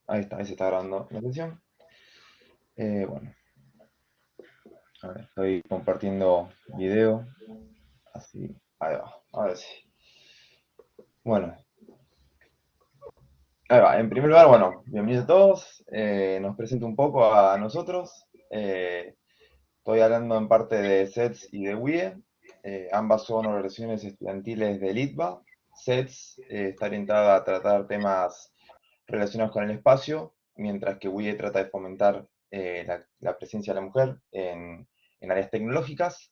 Ahí se está grabando la sesión. Bueno, a ver, estoy compartiendo video, así, ahí va, ahora sí. Bueno, ahí va. En primer lugar, bueno, bienvenidos a todos. Nos presento un poco a nosotros. Estoy hablando en parte de SETS y de WIE. Ambas son organizaciones estudiantiles del ITBA. SETS está orientada a tratar temas relacionados con el espacio, mientras que WIE trata de fomentar la presencia de la mujer en áreas tecnológicas.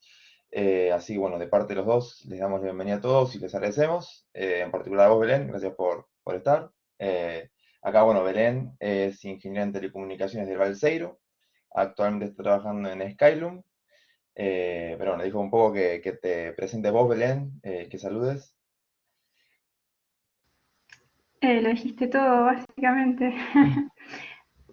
Así, bueno, de parte de los dos, les damos la bienvenida a todos y les agradecemos. En particular a vos, Belén, gracias por estar. Acá, bueno, Belén es ingeniera en telecomunicaciones del Balseiro. Actualmente está trabajando en Skylum. Pero bueno, dijo un poco que te presentes vos, Belén, que saludes. Lo dijiste todo, básicamente.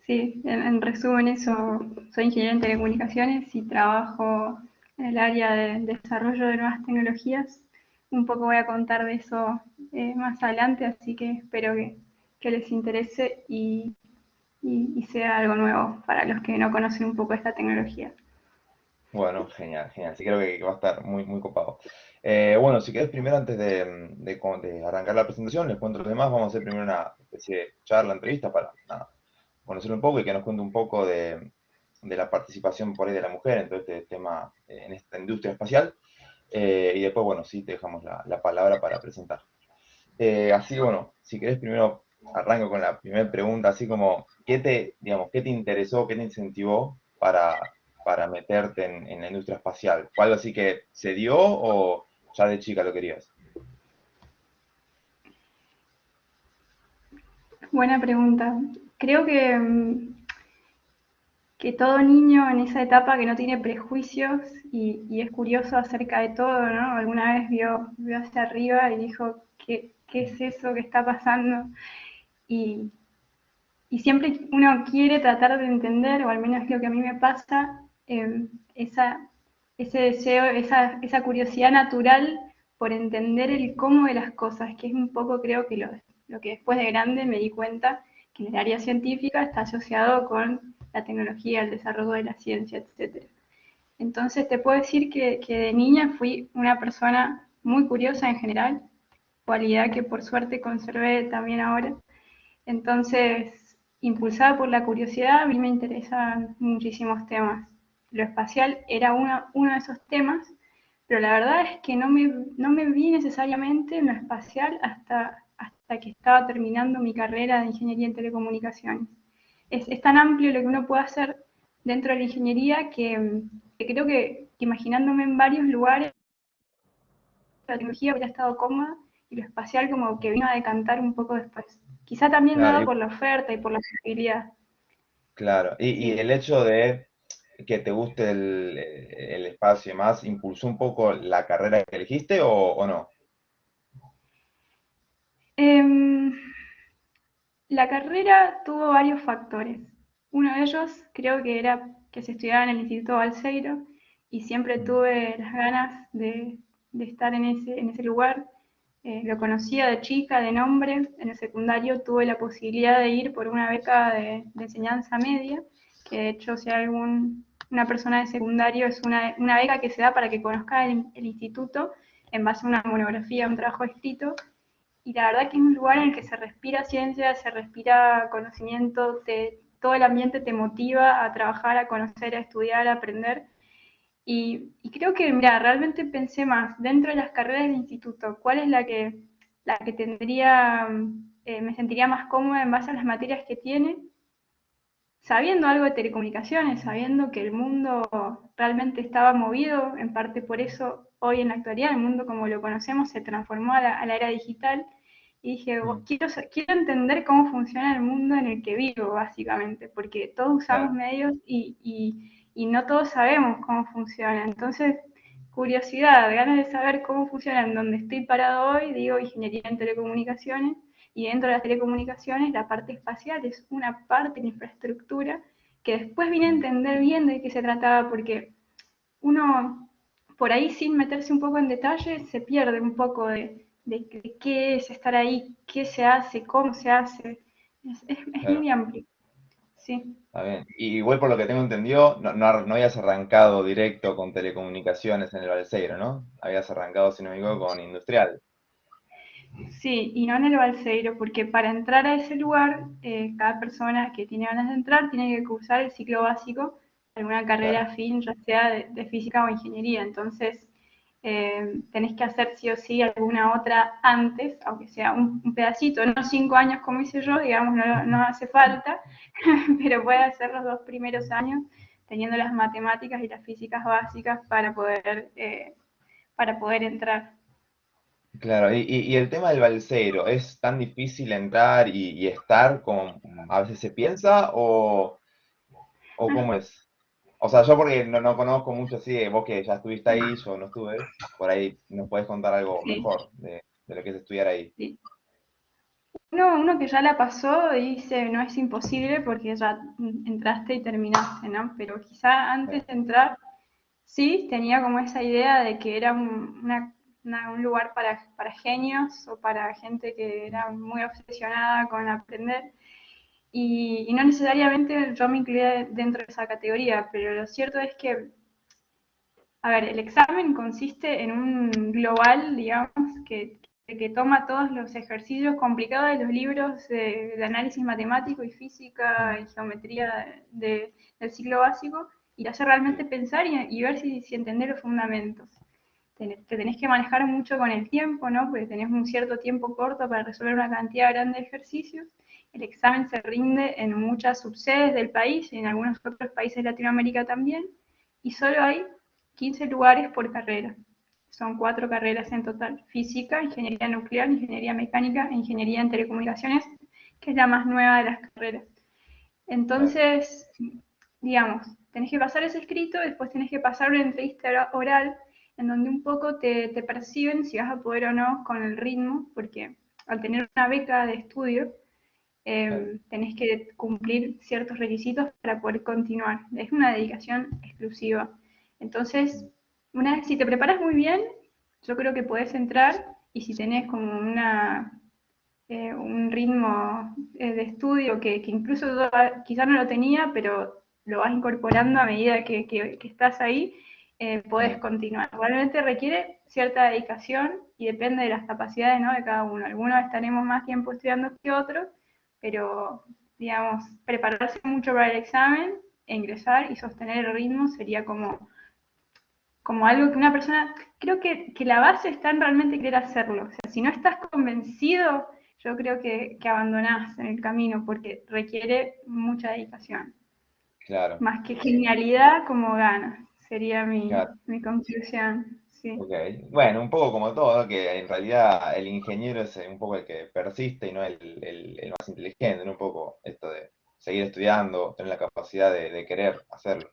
Sí, en resumen eso, soy ingeniera en telecomunicaciones y trabajo en el área de desarrollo de nuevas tecnologías. Un poco voy a contar de eso más adelante, así que espero que les interese y sea algo nuevo para los que no conocen un poco esta tecnología. Bueno, genial, genial. Sí, creo que va a estar muy, muy copado. Bueno, si querés primero, antes de arrancar la presentación, les cuento los demás. Vamos a hacer primero una especie de charla, entrevista para nada, conocer un poco y que nos cuente un poco de la participación por ahí de la mujer en todo este tema, en esta industria espacial. Y después, bueno, sí, te dejamos la palabra para presentar. Así que, bueno, si querés primero arranco con la primera pregunta, así como, digamos, qué te interesó, qué te incentivó para meterte en la industria espacial? ¿Fue algo así que se dio o ya de chica lo querías? Buena pregunta. Creo que todo niño en esa etapa que no tiene prejuicios y es curioso acerca de todo, ¿no? Alguna vez vio hacia arriba y dijo, ¿qué es eso que está pasando? Y, y siempre uno quiere tratar de entender, o al menos es lo que a mí me pasa, esa, ese deseo, esa curiosidad natural por entender el cómo de las cosas, que es un poco creo que lo que después de grande me di cuenta que en el área científica está asociado con la tecnología, el desarrollo de la ciencia, etcétera. Entonces te puedo decir que de niña fui una persona muy curiosa en general, cualidad que por suerte conservé también ahora. Entonces, impulsada por la curiosidad, a mí me interesan muchísimos temas. Lo espacial era uno de esos temas, pero la verdad es que no me vi necesariamente en lo espacial hasta que estaba terminando mi carrera de ingeniería en telecomunicaciones. Es tan amplio lo que uno puede hacer dentro de la ingeniería que creo que imaginándome en varios lugares, la tecnología hubiera estado cómoda y lo espacial como que vino a decantar un poco después. Quizá también Claro, dado por la oferta y por la posibilidad. claro. Y Sí. el hecho de que te guste el espacio y más, ¿impulsó un poco la carrera que elegiste o no? Eh, la carrera tuvo varios factores. Uno de ellos creo que era que se estudiaba en el Instituto Balseiro y siempre Mm, tuve las ganas de estar en ese lugar. Lo conocía de chica, de nombre. En el secundario tuve la posibilidad de ir por una beca de enseñanza media, que de hecho si hay una persona de secundario es una beca que se da para que conozca el instituto en base a una monografía, un trabajo escrito, y la verdad que es un lugar en el que se respira ciencia, se respira conocimiento, todo el ambiente te motiva a trabajar, a conocer, a estudiar, a aprender. Y creo que, mira, realmente pensé más dentro de las carreras del instituto, cuál es la que tendría, me sentiría más cómoda en base a las materias que tiene, sabiendo algo de telecomunicaciones, sabiendo que el mundo realmente estaba movido, en parte por eso hoy en la actualidad el mundo como lo conocemos se transformó a la era digital, y dije, mm, quiero entender cómo funciona el mundo en el que vivo, básicamente, porque todos usamos claro. medios y no todos sabemos cómo funciona. Entonces, curiosidad, ganas de saber cómo funciona en donde estoy parado hoy, digo ingeniería en telecomunicaciones, y dentro de las telecomunicaciones la parte espacial es una parte de la infraestructura que después vine a Mm, entender bien de qué se trataba, porque uno por ahí sin meterse un poco en detalle se pierde un poco de qué es estar ahí, qué se hace, cómo se hace. Es Claro, muy amplio, sí. está bien. Y igual por lo que tengo entendido, no habías arrancado directo con telecomunicaciones en el Balseiro, ¿no? Habías arrancado, si no me equivoco, con industrial. Sí, y no en el Balseiro, porque para entrar a ese lugar, cada persona que tiene ganas de entrar tiene que cursar el ciclo básico de alguna carrera Claro, afín, ya sea de física o ingeniería. Entonces, tenés que hacer sí o sí alguna otra antes, aunque sea un pedacito, no 5 años como hice yo, digamos, no hace falta, pero puede hacer los 2 primeros años teniendo las matemáticas y las físicas básicas para poder entrar. claro. Y el tema del Balseiro, ¿es tan difícil entrar y estar como a veces se piensa o cómo es? O sea, yo porque no conozco mucho así, vos que ya estuviste ahí, yo no estuve, por ahí nos podés contar algo Sí, mejor de lo que es estudiar ahí. sí. Uno que ya la pasó dice no es imposible porque ya entraste y terminaste, ¿no? Pero quizá Claro, antes de entrar, sí, tenía como esa idea de que era un lugar para genios o para gente que era muy obsesionada con aprender. Y no necesariamente yo me incluía dentro de esa categoría, pero lo cierto es que, a ver, el examen consiste en un global, digamos, que toma todos los ejercicios complicados de los libros de análisis matemático y física mm, y geometría del ciclo básico y te hace realmente sí, pensar y ver si entendés los fundamentos. Te tenés que manejar mucho con el tiempo, ¿no? Porque tenés un cierto tiempo corto para resolver una cantidad grande de ejercicios. El examen se rinde en muchas subsedes del país y en algunos otros países de Latinoamérica también. Y solo hay 15 lugares por carrera. Son 4 carreras en total: física, ingeniería nuclear, ingeniería mecánica e ingeniería en telecomunicaciones, que es la más nueva de las carreras. claro. Entonces, digamos, tenés que pasar ese escrito, después tenés que pasar una entrevista oral, en donde un poco te perciben si vas a poder o no con el ritmo, porque al tener una beca de estudio, Claro. tenés que cumplir ciertos requisitos para poder continuar. Es una dedicación exclusiva. Entonces, si te preparas muy bien, yo creo que podés entrar y si tenés como un ritmo de estudio que incluso yo quizás no lo tenía, pero lo vas incorporando a medida que estás ahí, puedes Mm, continuar. Realmente requiere cierta dedicación y depende de las capacidades, ¿no?, de cada uno. Algunos estaremos más tiempo estudiando que otros, pero digamos, prepararse mucho para el examen e ingresar y sostener el ritmo sería como algo que una persona, creo que la base está en realmente querer hacerlo. O sea, si no estás convencido, yo creo que abandonás en el camino porque requiere mucha dedicación. claro, Más que genialidad, como ganas, sería mi, claro. mi conclusión. Sí. Ok. Bueno, un poco como todo, que en realidad el ingeniero es un poco el que persiste y no el más inteligente, ¿no? Un poco esto de seguir estudiando, tener la capacidad de querer hacerlo.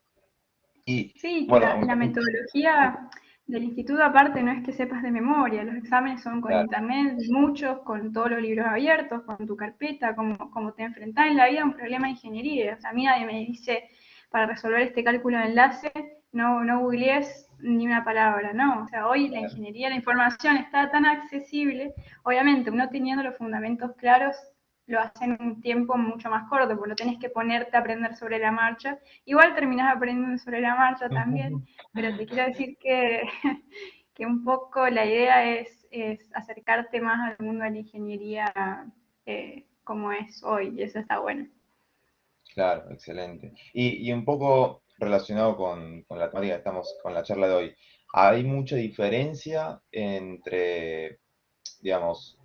Y Sí, que bueno, la metodología del instituto aparte no es que sepas de memoria, los exámenes son con claro, internet, muchos, con todos los libros abiertos, con tu carpeta, como te enfrentás en la vida a un problema de ingeniería. O sea, a mí nadie me dice, para resolver este cálculo de enlace, no googlees ni una palabra, ¿no? O sea, hoy la claro. ingeniería de la información está tan accesible, obviamente uno teniendo los fundamentos claros lo hace en un tiempo mucho más corto, porque no tenés que ponerte a aprender sobre la marcha. Igual terminás aprendiendo sobre la marcha también, pero te quiero decir que, que un poco la idea es acercarte más al mundo de la ingeniería como es hoy, y eso está bueno. Claro, excelente. Y un poco relacionado con la temática que estamos, con la charla de hoy, ¿hay mucha diferencia entre, digamos,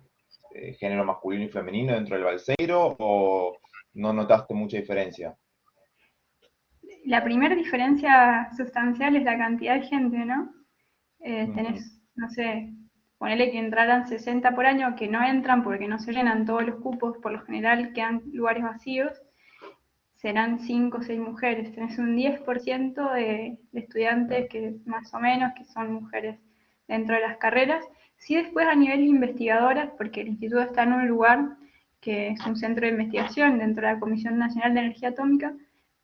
género masculino y femenino dentro del balseiro o no notaste mucha diferencia? La primera diferencia sustancial es la cantidad de gente, ¿no? Ujú, Tenés, no sé, ponele que entraran 60 por año, que no entran porque no se llenan todos los cupos, por lo general quedan lugares vacíos, serán 5 o 6 mujeres. Tenés un 10% de estudiantes claro, que más o menos que son mujeres dentro de las carreras. Sí, después a nivel investigadoras, porque el instituto está en un lugar que es un centro de investigación dentro de la Comisión Nacional de Energía Atómica,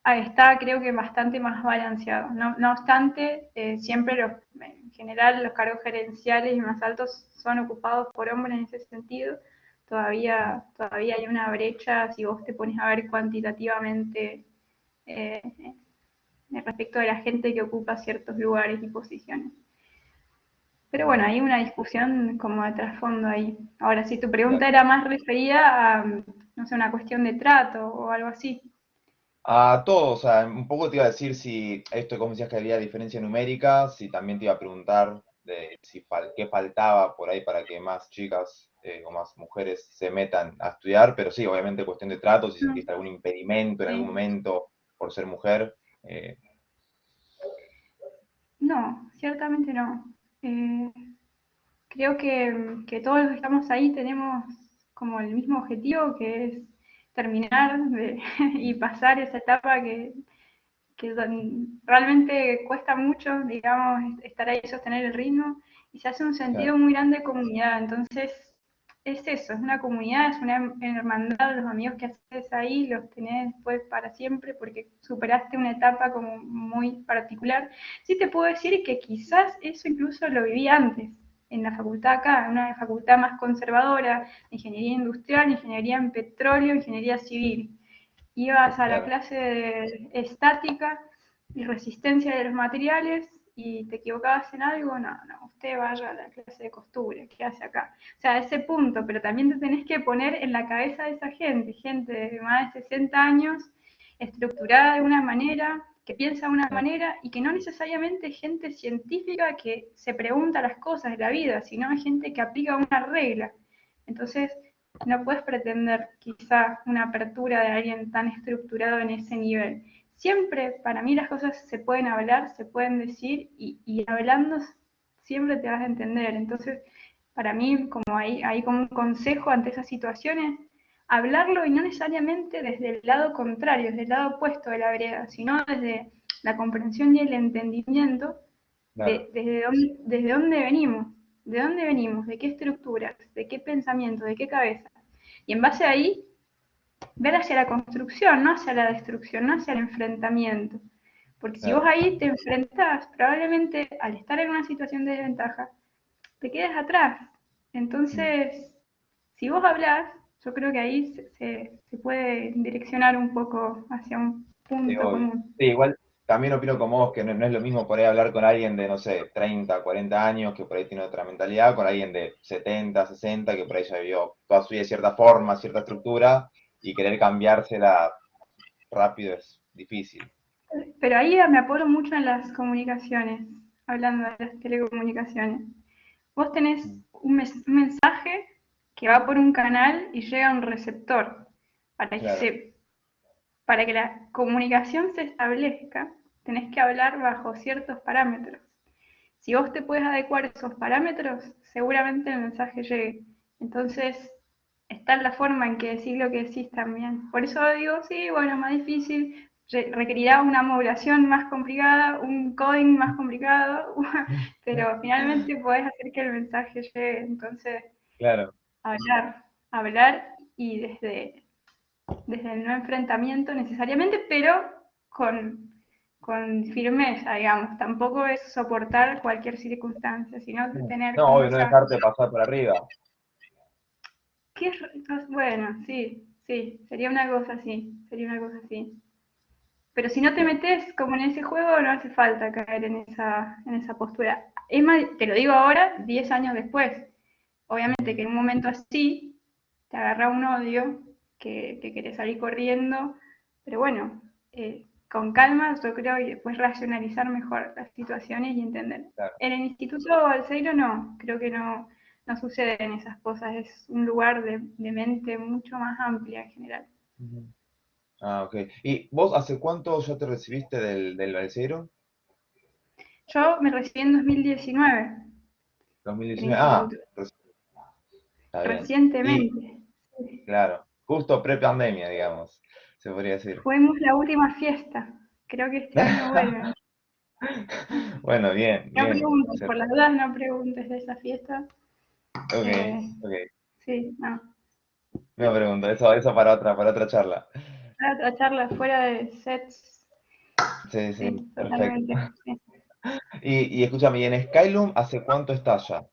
está creo que bastante más balanceado. No obstante, siempre en general los cargos gerenciales y más altos son ocupados por hombres en ese sentido, todavía hay una brecha si vos te pones a ver cuantitativamente eh, respecto de la gente que ocupa ciertos lugares y posiciones. Pero bueno, hay una discusión como de trasfondo ahí. Ahora, si tu pregunta Claro. era más referida a, no sé, una cuestión de trato o algo así. A todos, o sea, un poco te iba a decir si esto, como decías que había diferencia numérica, si también te iba a preguntar de si qué faltaba por ahí para que más chicas o más mujeres se metan a estudiar, pero sí, obviamente cuestión de trato, si Mm, sentiste algún impedimento en algún sí. momento por ser mujer. No, ciertamente no. Eh, Creo que todos los que estamos ahí tenemos como el mismo objetivo, que es terminar y pasar esa etapa que realmente cuesta mucho, digamos, estar ahí y sostener el ritmo, y se hace un Claro, sentido muy grande de comunidad. Entonces, es eso, es una comunidad, es una hermandad, los amigos que haces ahí los tenés después para siempre porque superaste una etapa como muy particular. Sí te puedo decir que quizás eso incluso lo viví antes, en la facultad acá, en una facultad más conservadora, ingeniería industrial, ingeniería en petróleo, ingeniería civil. Ibas a la claro, clase de estática y resistencia de los materiales y te equivocabas en algo, no, usted vaya a la clase de costura, ¿qué hace acá? O sea, ese punto, pero también te tenés que poner en la cabeza de esa gente, gente de más de 60 años, estructurada de una manera, que piensa de una claro, manera y que no necesariamente es gente científica que se pregunta las cosas de la vida, sino es gente que aplica una regla. Entonces, no puedes pretender quizá una apertura de alguien tan estructurado en ese nivel. Siempre, para mí, las cosas se pueden hablar, se pueden decir y hablando siempre te vas a entender. Entonces, para mí, como hay como un consejo ante esas situaciones, hablarlo y no necesariamente desde el lado contrario, desde el lado opuesto de la vereda, sino desde la comprensión y el entendimiento claro, desde dónde venimos, de dónde venimos, de qué estructuras, de qué pensamiento, de qué cabeza. Y en base a ahí, ver hacia la construcción, no hacia la destrucción, no hacia el enfrentamiento. Porque si vos claro. ahí te enfrentás, probablemente al estar en una situación de desventaja, te quedes atrás. Mm. Entonces, si vos hablás, yo creo que ahí se puede direccionar un poco hacia un Sí, punto obvio. común. Sí, igual también opino como vos que no es lo mismo por ahí hablar con alguien de, no sé, 30 40 años, que por ahí tiene otra mentalidad, con alguien de 70 60 que por ahí ya vivió toda su vida de cierta forma, cierta estructura, y querer cambiársela rápido es difícil. Pero ahí me apoyo mucho en las comunicaciones, hablando de las telecomunicaciones. Vos tenés Mm. un mensaje que va por un canal y llega a un receptor. Para que, Claro, para que la comunicación se establezca, tenés que hablar bajo ciertos parámetros. Si vos te puedes adecuar a esos parámetros, seguramente el mensaje llegue. Entonces, está en la forma en que decís lo que decís también. Por eso digo, sí, bueno, más difícil, requerirá una modulación más complicada, un coding más complicado, pero finalmente podés hacer que el mensaje llegue. Entonces, claro. hablar y desde el no enfrentamiento necesariamente, pero con firmeza, digamos. Tampoco es soportar cualquier circunstancia, sino tener No, como obvio, no esa... dejarte pasar por arriba. Bueno, sí, sí, sería una cosa así, sería una cosa así. Pero si no te Claro. metes como en ese juego, no hace falta caer en esa postura. Es más, te lo digo ahora, 10 años después. Obviamente que Ujú. en un momento así te agarra un odio que querés salir corriendo, pero bueno, con calma yo creo y después racionalizar mejor las situaciones y entender. Claro. En el Instituto Balseiro no, creo que no suceden esas cosas, es un lugar de mente mucho más amplia en general. Ujú. Ah, ok. ¿Y vos hace cuánto ya te recibiste del balsero? Yo me recibí en 2019 del 2019. Ah, instituto, está bien. Y, recientemente. claro, justo pre-pandemia, digamos, se podría decir. Fuimos la última fiesta, creo que este año vuelven. Bueno, bien, No bien. preguntes, por las dudas no preguntes de esa fiesta. Ok, Eh, ok. sí, no. No pregunto, eso para otra charla. Otra charla fuera de sets, Sí, sí, sí, perfecto. totalmente. Sí. Y escúchame, ¿y en Skylum hace cuánto estás ya?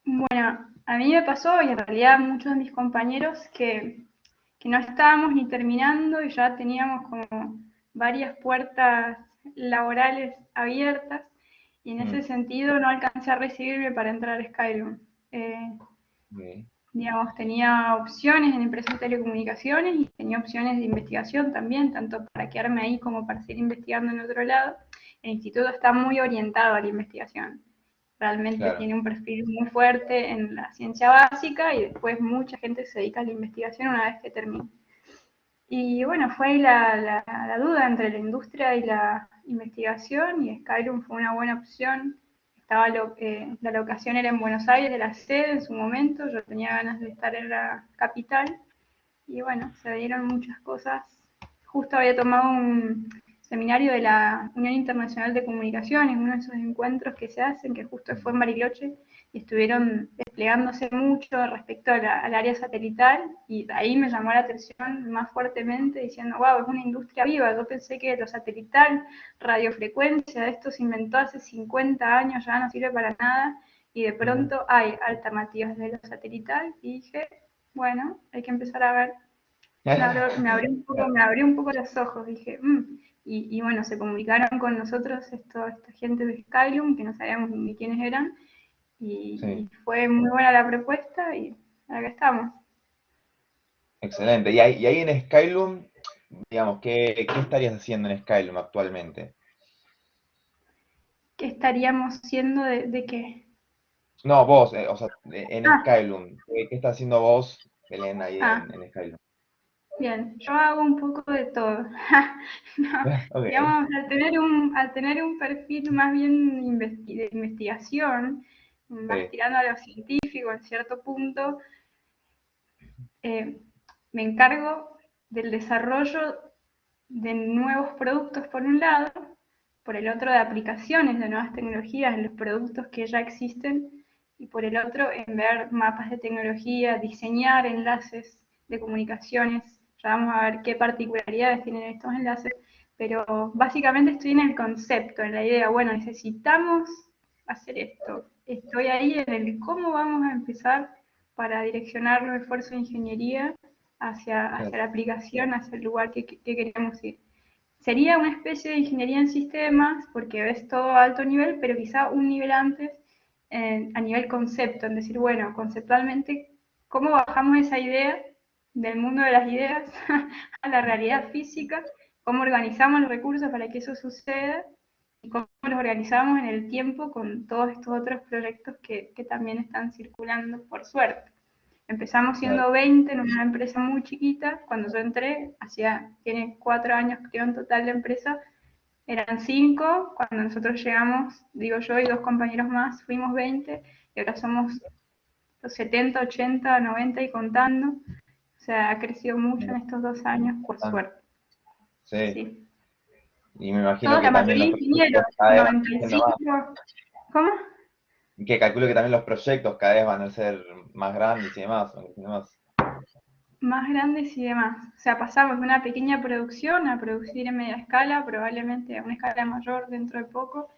Bueno, A mí me pasó, y en realidad muchos de mis compañeros, que no estábamos ni terminando y ya teníamos como varias puertas laborales abiertas, y en ese Mm, sentido no alcancé a recibirme para entrar a Skyroom. ok, Digamos, tenía opciones en empresas de telecomunicaciones y tenía opciones de investigación también, tanto para quedarme ahí como para seguir investigando en otro lado. El instituto está muy orientado a la investigación. Realmente claro, tiene un perfil muy fuerte en la ciencia básica y después mucha gente se dedica a la investigación una vez que termina. Y bueno, fue ahí la duda entre la industria y la investigación, y Skyroom fue una buena opción. La locación era en Buenos Aires, de la sede en su momento, yo tenía ganas de estar en la capital, y bueno, se dieron muchas cosas. Justo había tomado un seminario de la Unión Internacional de Comunicaciones, uno de esos encuentros que se hacen, que justo fue en Bariloche, y estuvieron desplegándose mucho respecto al área satelital, y ahí me llamó la atención más fuertemente, diciendo, wow, es una industria viva. Yo pensé que lo satelital, radiofrecuencia, esto se inventó hace 50 años, ya no sirve para nada, y de ujú, pronto hay alternativas de lo satelital, y dije, bueno, hay que empezar a ver. Me abrió un poco los ojos, dije, y bueno, se comunicaron con nosotros esta gente de Skylum, que no sabíamos ni quiénes eran, sí, y fue muy buena la propuesta, y acá estamos. excelente. Y ahí en Skylum, digamos, ¿qué estarías haciendo en Skylum actualmente? ¿Qué estaríamos siendo de qué? No, vos, o sea, en Ah, Skylum, ¿qué estás haciendo vos, Belén, ahí ah, en Skylum? bien, yo hago un poco de todo. No, Ok, digamos, al tener un perfil más bien de investigación, más sí, tirando a lo científico en cierto punto, eh, me encargo del desarrollo de nuevos productos por un lado, por el otro de aplicaciones de nuevas tecnologías en los productos que ya existen, y por el otro en ver mapas de tecnología, diseñar enlaces de comunicaciones. Ya vamos a ver qué particularidades tienen estos enlaces, pero básicamente estoy en el concepto, en la idea, bueno, necesitamos hacer esto. Estoy ahí en el cómo vamos a empezar para direccionar los esfuerzos de ingeniería hacia claro, la aplicación, hacia el lugar que queremos ir. Sería una especie de ingeniería en sistemas, porque ves todo a alto nivel, pero quizá un nivel antes a nivel concepto, en decir, bueno, conceptualmente, ¿cómo bajamos esa idea del mundo de las ideas a la realidad física? ¿Cómo organizamos los recursos para que eso suceda? ¿Y cómo los organizamos en el tiempo con todos estos otros proyectos que también están circulando, por suerte? Empezamos claro, siendo 20 en una empresa muy chiquita. Cuando yo entré, tiene 4 años creo en total la empresa, eran 5. Cuando nosotros llegamos, digo yo y dos compañeros más, fuimos 20, y ahora somos los 70, 80, 90 y contando. O sea, ha crecido mucho en estos 2 años, por importante. suerte. Sí, Sí. y me imagino Todos, que la también mayoría los ingenieros, proyectos cada vez van siendo más, 95. ¿Cómo? y que calculo que también los proyectos cada vez van a ser más grandes y demás, van creciendo más. Más grandes y demás. O sea, pasamos de una pequeña producción a producir en media escala, probablemente a una escala mayor dentro de poco,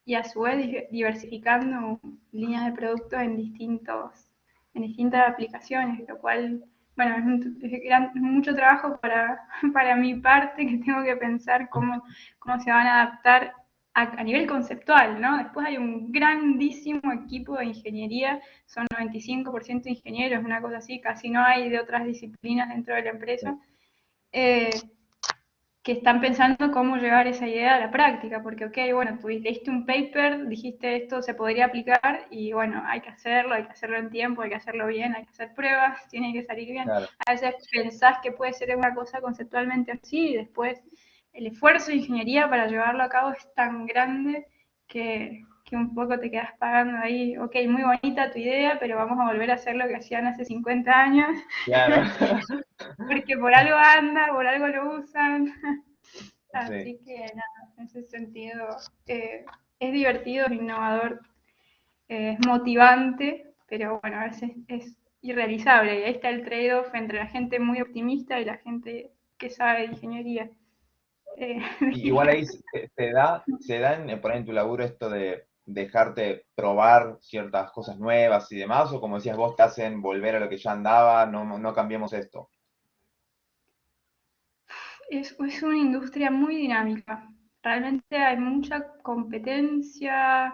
y a su vez diversificando líneas de productos en distintas aplicaciones, lo cual, bueno, es mucho trabajo para mi parte, que tengo que pensar cómo se van a adaptar a nivel conceptual, ¿no? Después hay un grandísimo equipo de ingeniería, son 95% ingenieros, una cosa así, casi no hay de otras disciplinas dentro de la empresa. Sí, Eh, que están pensando cómo llevar esa idea a la práctica, porque, ok, bueno, tú leíste un paper, dijiste esto se podría aplicar, y bueno, hay que hacerlo en tiempo, hay que hacerlo bien, hay que hacer pruebas, tiene que salir bien. claro, A veces pensás que puede ser una cosa conceptualmente así, y después el esfuerzo de ingeniería para llevarlo a cabo es tan grande que un poco te quedas pagando ahí, ok, muy bonita tu idea, pero vamos a volver a hacer lo que hacían hace 50 años, claro. porque por algo anda, por algo lo usan. Sí. Así que nada, en ese sentido es divertido, es innovador, es motivante, pero bueno, a veces es irrealizable. Y ahí está el trade-off entre la gente muy optimista y la gente que sabe de ingeniería. Igual ahí se da por ahí en tu laburo esto de dejarte probar ciertas cosas nuevas y demás, o como decías vos, te hacen volver a lo que ya andaba, no cambiemos esto? Es una industria muy dinámica. Realmente hay mucha competencia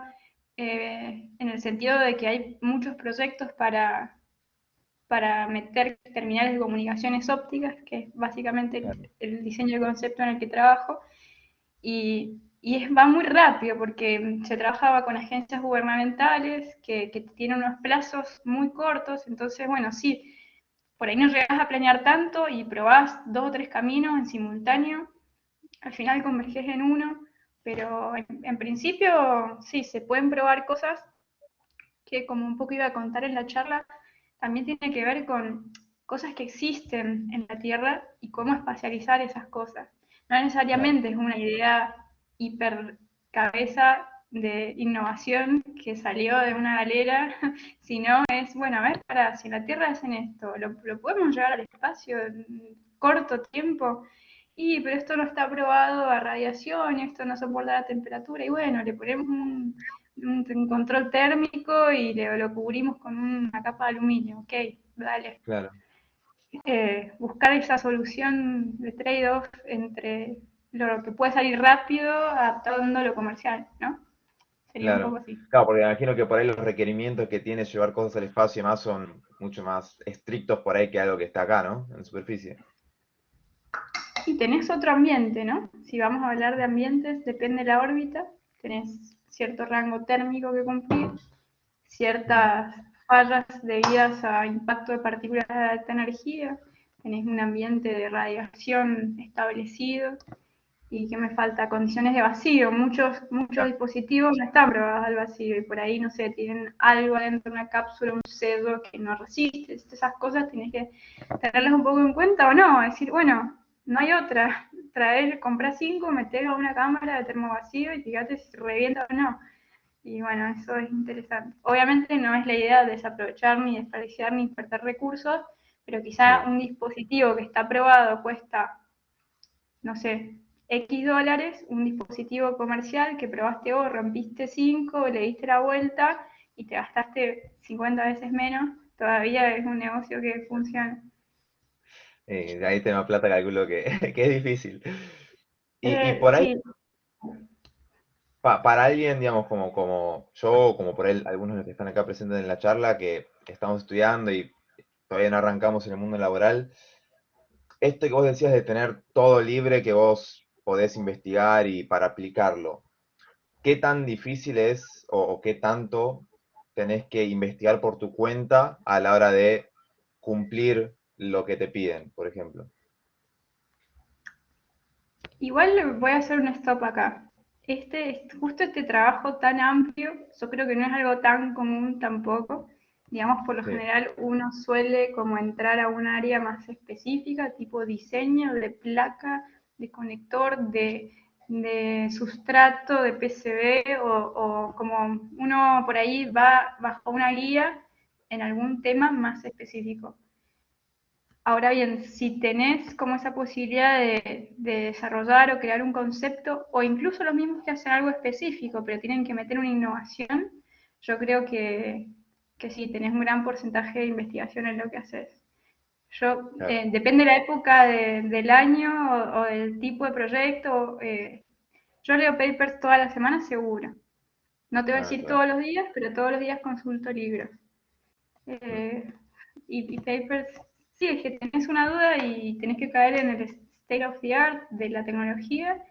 en el sentido de que hay muchos proyectos para meter terminales de comunicaciones ópticas, que es básicamente Claro, el diseño del concepto en el que trabajo, va muy rápido porque se trabajaba con agencias gubernamentales que tienen unos plazos muy cortos, entonces, bueno, sí, por ahí no llegas a planear tanto y probás dos o tres caminos en simultáneo, al final converges en uno, pero en principio sí, se pueden probar cosas que, como un poco iba a contar en la charla, también tiene que ver con cosas que existen en la Tierra y cómo espacializar esas cosas. No claro, necesariamente es una idea hiper cabeza de innovación que salió de una galera, sino es, bueno, a ver, para, si en la Tierra hacen esto, ¿lo podemos llevar al espacio en corto tiempo? Y, pero esto no está probado a radiación, esto no soporta la temperatura, y bueno, le ponemos un control térmico y lo cubrimos con una capa de aluminio, ok, dale. claro, Buscar esa solución de trade-off entre lo que puede salir rápido adaptando lo comercial, ¿no? Sería un poco claro. así. Claro, porque me imagino que por ahí los requerimientos que tiene llevar cosas al espacio y más son mucho más estrictos por ahí que algo que está acá, ¿no? En superficie. Y tenés otro ambiente, ¿no? Si vamos a hablar de ambientes, depende de la órbita, tenés cierto rango térmico que cumplir, Mm, ciertas fallas debidas a impacto de partículas de alta energía, tenés un ambiente de radiación establecido, y que me falta condiciones de vacío. Muchos claro, dispositivos no están probados al vacío y por ahí, no sé, tienen algo adentro de una cápsula, un sello que no resiste. Esas cosas tienes que tenerlas un poco en cuenta o no. Decir, bueno, no hay otra. Traer, comprar 5, meter a una cámara de termovacío y fíjate si revienta o no. Y bueno, eso es interesante. Obviamente no es la idea de desaprovechar ni desperdiciar ni perder recursos, pero quizá no, un dispositivo que está probado cuesta, no sé, X dólares, un dispositivo comercial que probaste vos, rompiste 5, le diste la vuelta y te gastaste 50 veces menos, todavía es un negocio que funciona. de ahí tema plata calculo que, que es difícil. Y por ahí, Sí, para alguien, digamos, como yo, como por él, algunos de los que están acá presentes en la charla, que estamos estudiando y todavía no arrancamos en el mundo laboral, esto que vos decías de tener todo libre que vos podés investigar y para aplicarlo, ¿qué tan difícil es o qué tanto tenés que investigar por tu cuenta a la hora de cumplir lo que te piden, por ejemplo? igual voy a hacer un stop acá. Justo este trabajo tan amplio, yo creo que no es algo tan común tampoco. Digamos, por lo Sí, general uno suele como entrar a un área más específica, tipo diseño de placa, de conector, de sustrato, de PCB, o como uno por ahí va bajo una guía en algún tema más específico. Ahora bien, si tenés como esa posibilidad de desarrollar o crear un concepto, o incluso los mismos que hacen algo específico, pero tienen que meter una innovación, yo creo que sí, tenés un gran porcentaje de investigación en lo que haces. claro, Depende de la época del año o del tipo de proyecto. Yo leo papers todas las semanas seguro. No te voy a ah, decir claro. todos los días, pero todos los días consulto libros. Mm, Eh, y papers, sí, es que tenés una duda y tenés que caer en el state of the art de la tecnología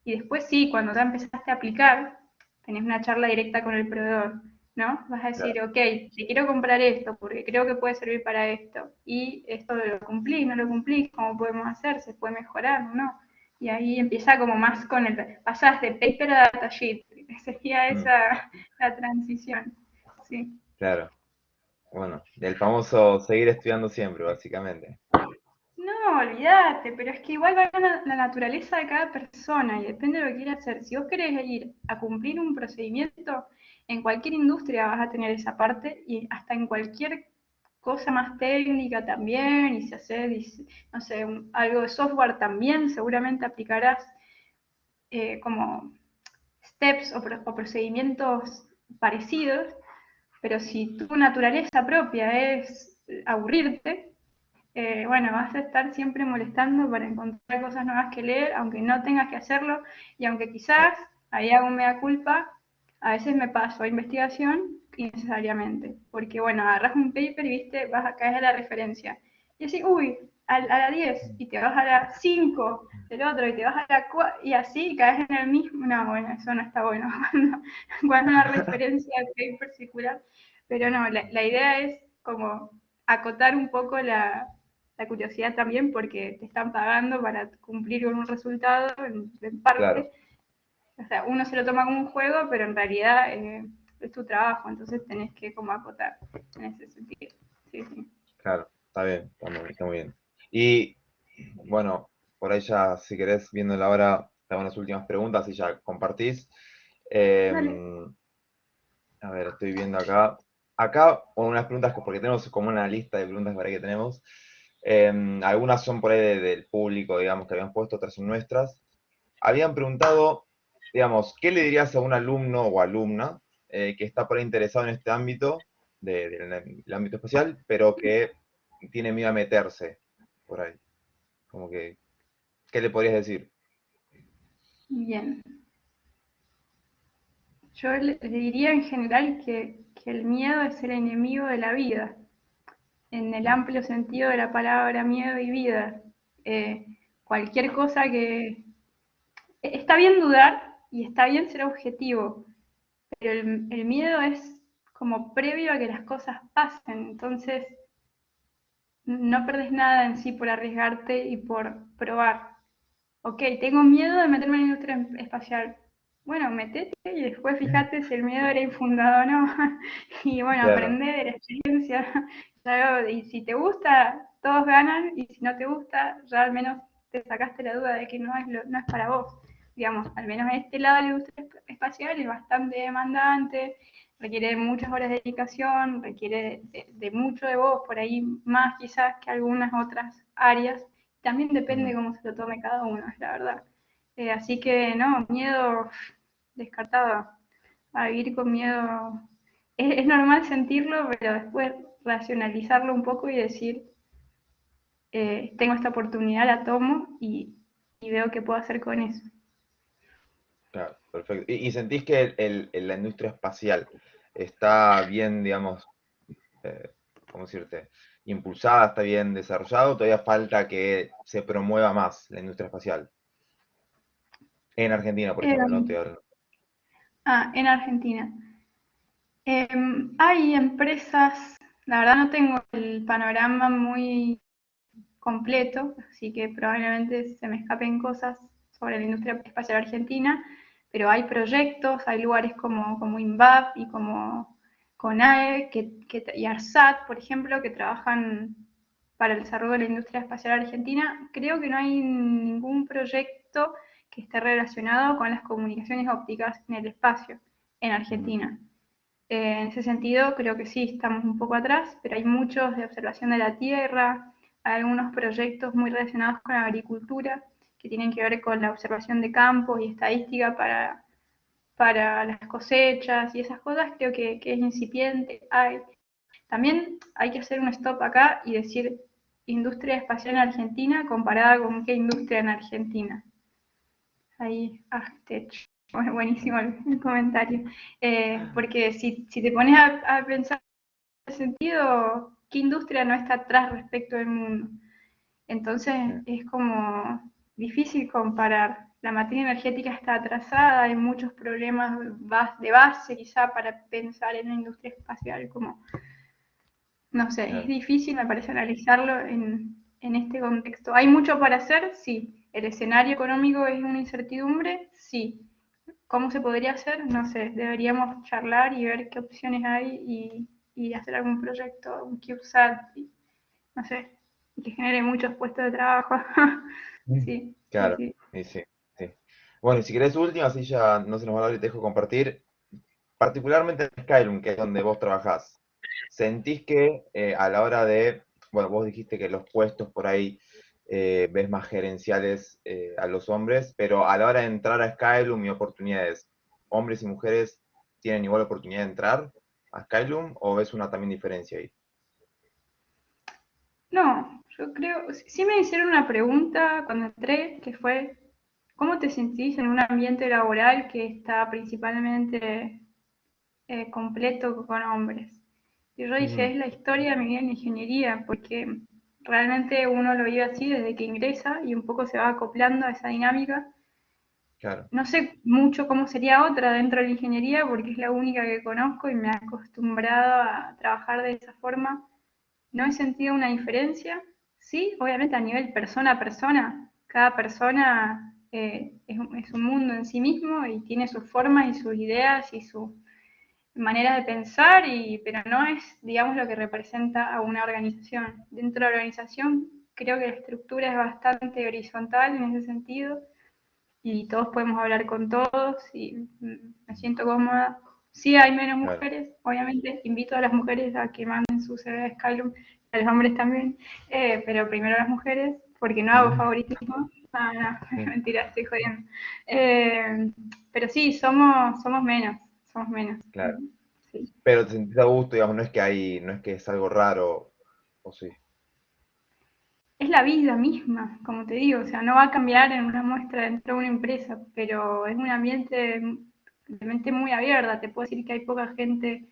y después sí, cuando ya empezaste a aplicar, tenés una charla directa con el proveedor, ¿no? Vas a claro, decir, ok, te quiero comprar esto porque creo que puede servir para esto y esto lo cumplís, no lo cumplís, ¿cómo podemos hacer? ¿Se puede mejorar o no? Y ahí empieza como más con pasás de paper a datasheet, sería mm, esa la transición, sí. claro. Bueno, el famoso seguir estudiando siempre, básicamente. No, olvídate, pero es que igual va la naturaleza de cada persona y depende de lo que quieras hacer. Si vos querés ir a cumplir un procedimiento, en cualquier industria vas a tener esa parte y hasta en cualquier cosa más técnica también, y si haces, no sé, algo de software también, seguramente aplicarás como steps o procedimientos parecidos, pero si tu naturaleza propia es aburrirte, bueno, vas a estar siempre molestando para encontrar cosas nuevas que leer, aunque no tengas que hacerlo, y aunque quizás, ahí hago un mea culpa, a veces me paso a investigación innecesariamente, porque bueno, agarras un paper y viste, vas a caer a la referencia, y así, uy, a la 10, y te vas a la 5 del otro, y te vas a la 4, y así caes en el mismo, no, bueno, eso no está bueno, cuando una referencia al paper circular, pero no, la idea es como acotar un poco la curiosidad también porque te están pagando para cumplir con un resultado en Claro, parte. O sea, uno se lo toma como un juego, pero en realidad es tu trabajo, entonces tenés que como acotar en ese sentido. Sí, sí. claro, está bien, está muy bien. Y bueno, por ahí ya, si querés, viendo la hora, te hago unas últimas preguntas y ya compartís. Dale. Em, a ver, estoy viendo acá. Acá, unas preguntas, porque tenemos como una lista de preguntas para que tenemos. Algunas son por ahí del público, digamos, que habían puesto, otras son nuestras. Habían preguntado, digamos, ¿qué le dirías a un alumno o alumna que está por ahí interesado en este ámbito, del ámbito espacial, pero que tiene miedo a meterse por ahí? Como que, ¿qué le podrías decir? Bien. Yo le diría en general que el miedo es el enemigo de la vida, en el Mm, amplio sentido de la palabra miedo y vida. Eh, Cualquier cosa que... Está bien dudar y está bien ser objetivo, pero el miedo es como previo a que las cosas pasen, entonces no perdés nada en sí por arriesgarte y por probar. Ok, tengo miedo de meterme en la industria espacial. Bueno, metete y después fíjate si el miedo era infundado o no. Y bueno, claro, aprende de la experiencia. Y si te gusta, todos ganan. Y si no te gusta, ya al menos te sacaste la duda de que no es para vos. Digamos, al menos este lado de la industria espacial es bastante demandante, requiere muchas horas de dedicación, requiere de mucho de vos, por ahí más quizás que algunas otras áreas. También depende ujú, cómo se lo tome cada uno, la verdad. Así que no, miedo descartado. A vivir con miedo es normal sentirlo, pero después racionalizarlo un poco y decir, tengo esta oportunidad, la tomo y veo qué puedo hacer con eso. claro, perfecto. ¿Y sentís que la industria espacial está bien, digamos, ¿cómo decirte? Impulsada, está bien desarrollado, todavía falta que se promueva más la industria espacial? En Argentina, por Eh, ejemplo, no estoy hablando. en Argentina. Hay empresas, la verdad no tengo el panorama muy completo, así que probablemente se me escapen cosas sobre la industria espacial argentina, pero hay proyectos, hay lugares como INVAP y como CONAE y ARSAT, por ejemplo, que trabajan para el desarrollo de la industria espacial argentina. Creo que no hay ningún proyecto que esté relacionado con las comunicaciones ópticas en el espacio en Ujú, Argentina. En ese sentido, creo que sí, estamos un poco atrás, pero hay muchos de observación de la Tierra, hay algunos proyectos muy relacionados con la agricultura que tienen que ver con la observación de campos y estadística para las cosechas y esas cosas, creo que es incipiente. También hay que hacer un stop acá y decir industria espacial en Argentina comparada con qué industria en Argentina. Ahí, buenísimo el comentario. Porque si te pones a pensar en ese sentido, ¿qué industria no está atrás respecto del mundo? Entonces sí, es como difícil comparar. La materia energética está atrasada, hay muchos problemas de base quizá para pensar en la industria espacial, como, no sé, es claro. difícil me parece analizarlo en este contexto. ¿Hay mucho para hacer? Sí. ¿El escenario económico es una incertidumbre? Sí. ¿Cómo se podría hacer? No sé, deberíamos charlar y ver qué opciones hay y hacer algún proyecto, un CubeSat, no sé, y que genere muchos puestos de trabajo. Mm. Sí, sí, Claro, sí. y sí, sí. Bueno, y si querés última, así ya no se nos va a dar y te dejo compartir. Particularmente en Skylum, que es donde vos trabajás, ¿sentís que a la hora de, bueno, vos dijiste que los puestos por ahí ves más gerenciales a los hombres, pero a la hora de entrar a Skylum y oportunidades, hombres y mujeres tienen igual oportunidad de entrar a Skylum o ves una también diferencia ahí? No, yo creo, sí me hicieron una pregunta cuando entré, que fue, ¿cómo te sentís en un ambiente laboral que está principalmente completo con hombres? Y yo dije, Ujú, es la historia de mi vida en ingeniería, porque realmente uno lo vive así desde que ingresa y un poco se va acoplando a esa dinámica. claro, No sé mucho cómo sería otra dentro de la ingeniería, porque es la única que conozco y me he acostumbrado a trabajar de esa forma. No he sentido una diferencia. Sí, obviamente a nivel persona a persona, cada persona es un mundo en sí mismo y tiene sus formas y sus ideas y sus maneras de pensar, pero no es, digamos, lo que representa a una organización. Dentro de la organización creo que la estructura es bastante horizontal en ese sentido y todos podemos hablar con todos y me siento cómoda. Sí hay menos claro. mujeres, obviamente invito a las mujeres a que manden su CV de Skylum, a los hombres también, pero primero a las mujeres, porque no hago favoritismo. No, no, mentira, estoy jodiendo. Eh, pero sí, somos menos. Claro. Sí. Pero te sentís a gusto, digamos, no es que es algo raro, o sí. Es la vida misma, como te digo, o sea, no va a cambiar en una muestra dentro de una empresa, pero es un ambiente de mente muy abierta. Te puedo decir que hay poca gente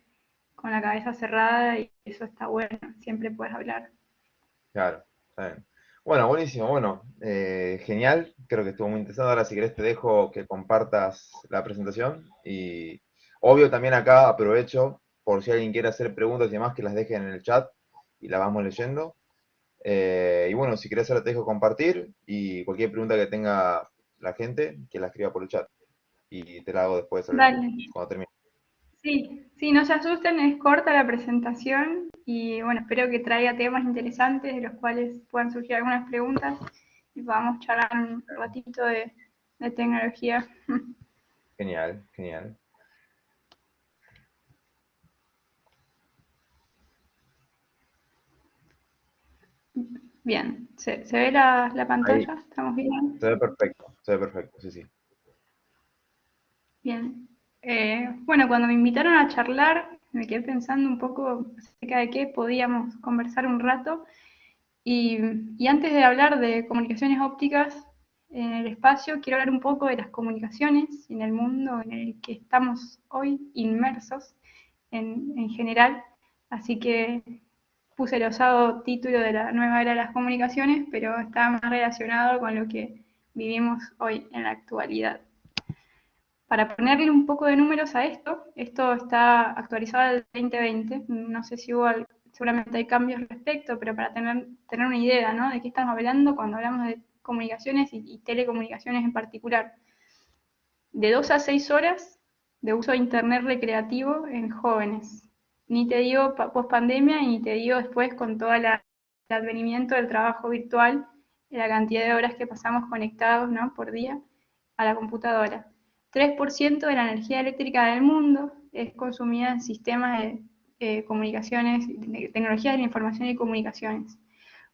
con la cabeza cerrada y eso está bueno, siempre puedes hablar. Claro, está bien. Bueno, buenísimo, bueno, genial, creo que estuvo muy interesante. Ahora si querés te dejo que compartas la presentación y obvio también acá aprovecho por si alguien quiere hacer preguntas y demás que las dejen en el chat y las vamos leyendo. Y bueno, si querés ahora te dejo compartir y cualquier pregunta que tenga la gente que la escriba por el chat y te la hago después Dale. cuando termine. Sí, sí, no se asusten, es corta la presentación y bueno, espero que traiga temas interesantes de los cuales puedan surgir algunas preguntas y podamos charlar un ratito de tecnología. Genial, genial. Bien, ¿se ve la Ahí pantalla? ¿Estamos bien? se ve perfecto, sí, sí. Bien. Bueno, cuando me invitaron a charlar, me quedé pensando un poco acerca de qué podíamos conversar un rato. Y, y antes de hablar de comunicaciones ópticas en el espacio, quiero hablar un poco de las comunicaciones en el mundo en el que estamos hoy inmersos en general. Así que puse el osado título de la nueva era de las comunicaciones, pero está más relacionado con lo que vivimos hoy en la actualidad. Para ponerle un poco de números a esto está actualizado al 2020, no sé si hubo, seguramente hay cambios al respecto, pero para tener una idea, ¿no?, de qué estamos hablando cuando hablamos de comunicaciones y telecomunicaciones en particular. De 2 a 6 horas de uso de Internet recreativo en jóvenes. Ni te digo post pandemia, ni te digo después con todo el advenimiento del trabajo virtual, y la cantidad de horas que pasamos conectados, ¿no?, por día a la computadora. 3% de la energía eléctrica del mundo es consumida en sistemas de comunicaciones, de tecnologías de la información y comunicaciones.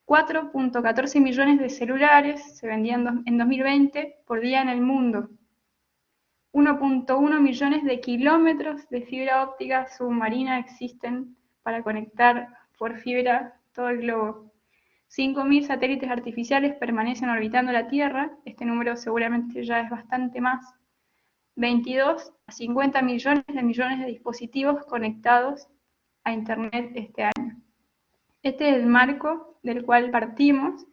4.14 millones de celulares se vendían en 2020 por día en el mundo. 1.1 millones de kilómetros de fibra óptica submarina existen para conectar por fibra todo el globo. 5.000 satélites artificiales permanecen orbitando la Tierra, este número seguramente ya es bastante más. 22 a 50 millones de dispositivos conectados a Internet este año. Este es el marco del cual partimos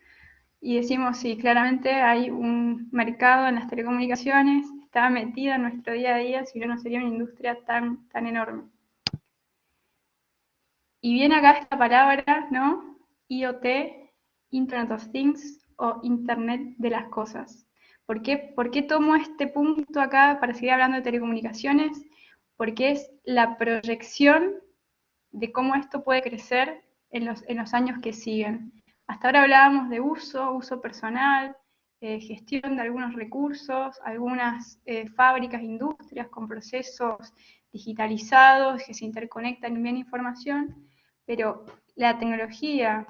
y decimos, sí, claramente hay un mercado en las telecomunicaciones, está metida en nuestro día a día, si no, no sería una industria tan enorme. Y viene acá esta palabra, ¿no? IoT, Internet of Things o Internet de las Cosas. ¿Por qué tomo este punto acá para seguir hablando de telecomunicaciones? Porque es la proyección de cómo esto puede crecer en los años que siguen. Hasta ahora hablábamos de uso personal, gestión de algunos recursos, algunas fábricas, industrias con procesos digitalizados que se interconectan y envían información, pero la tecnología,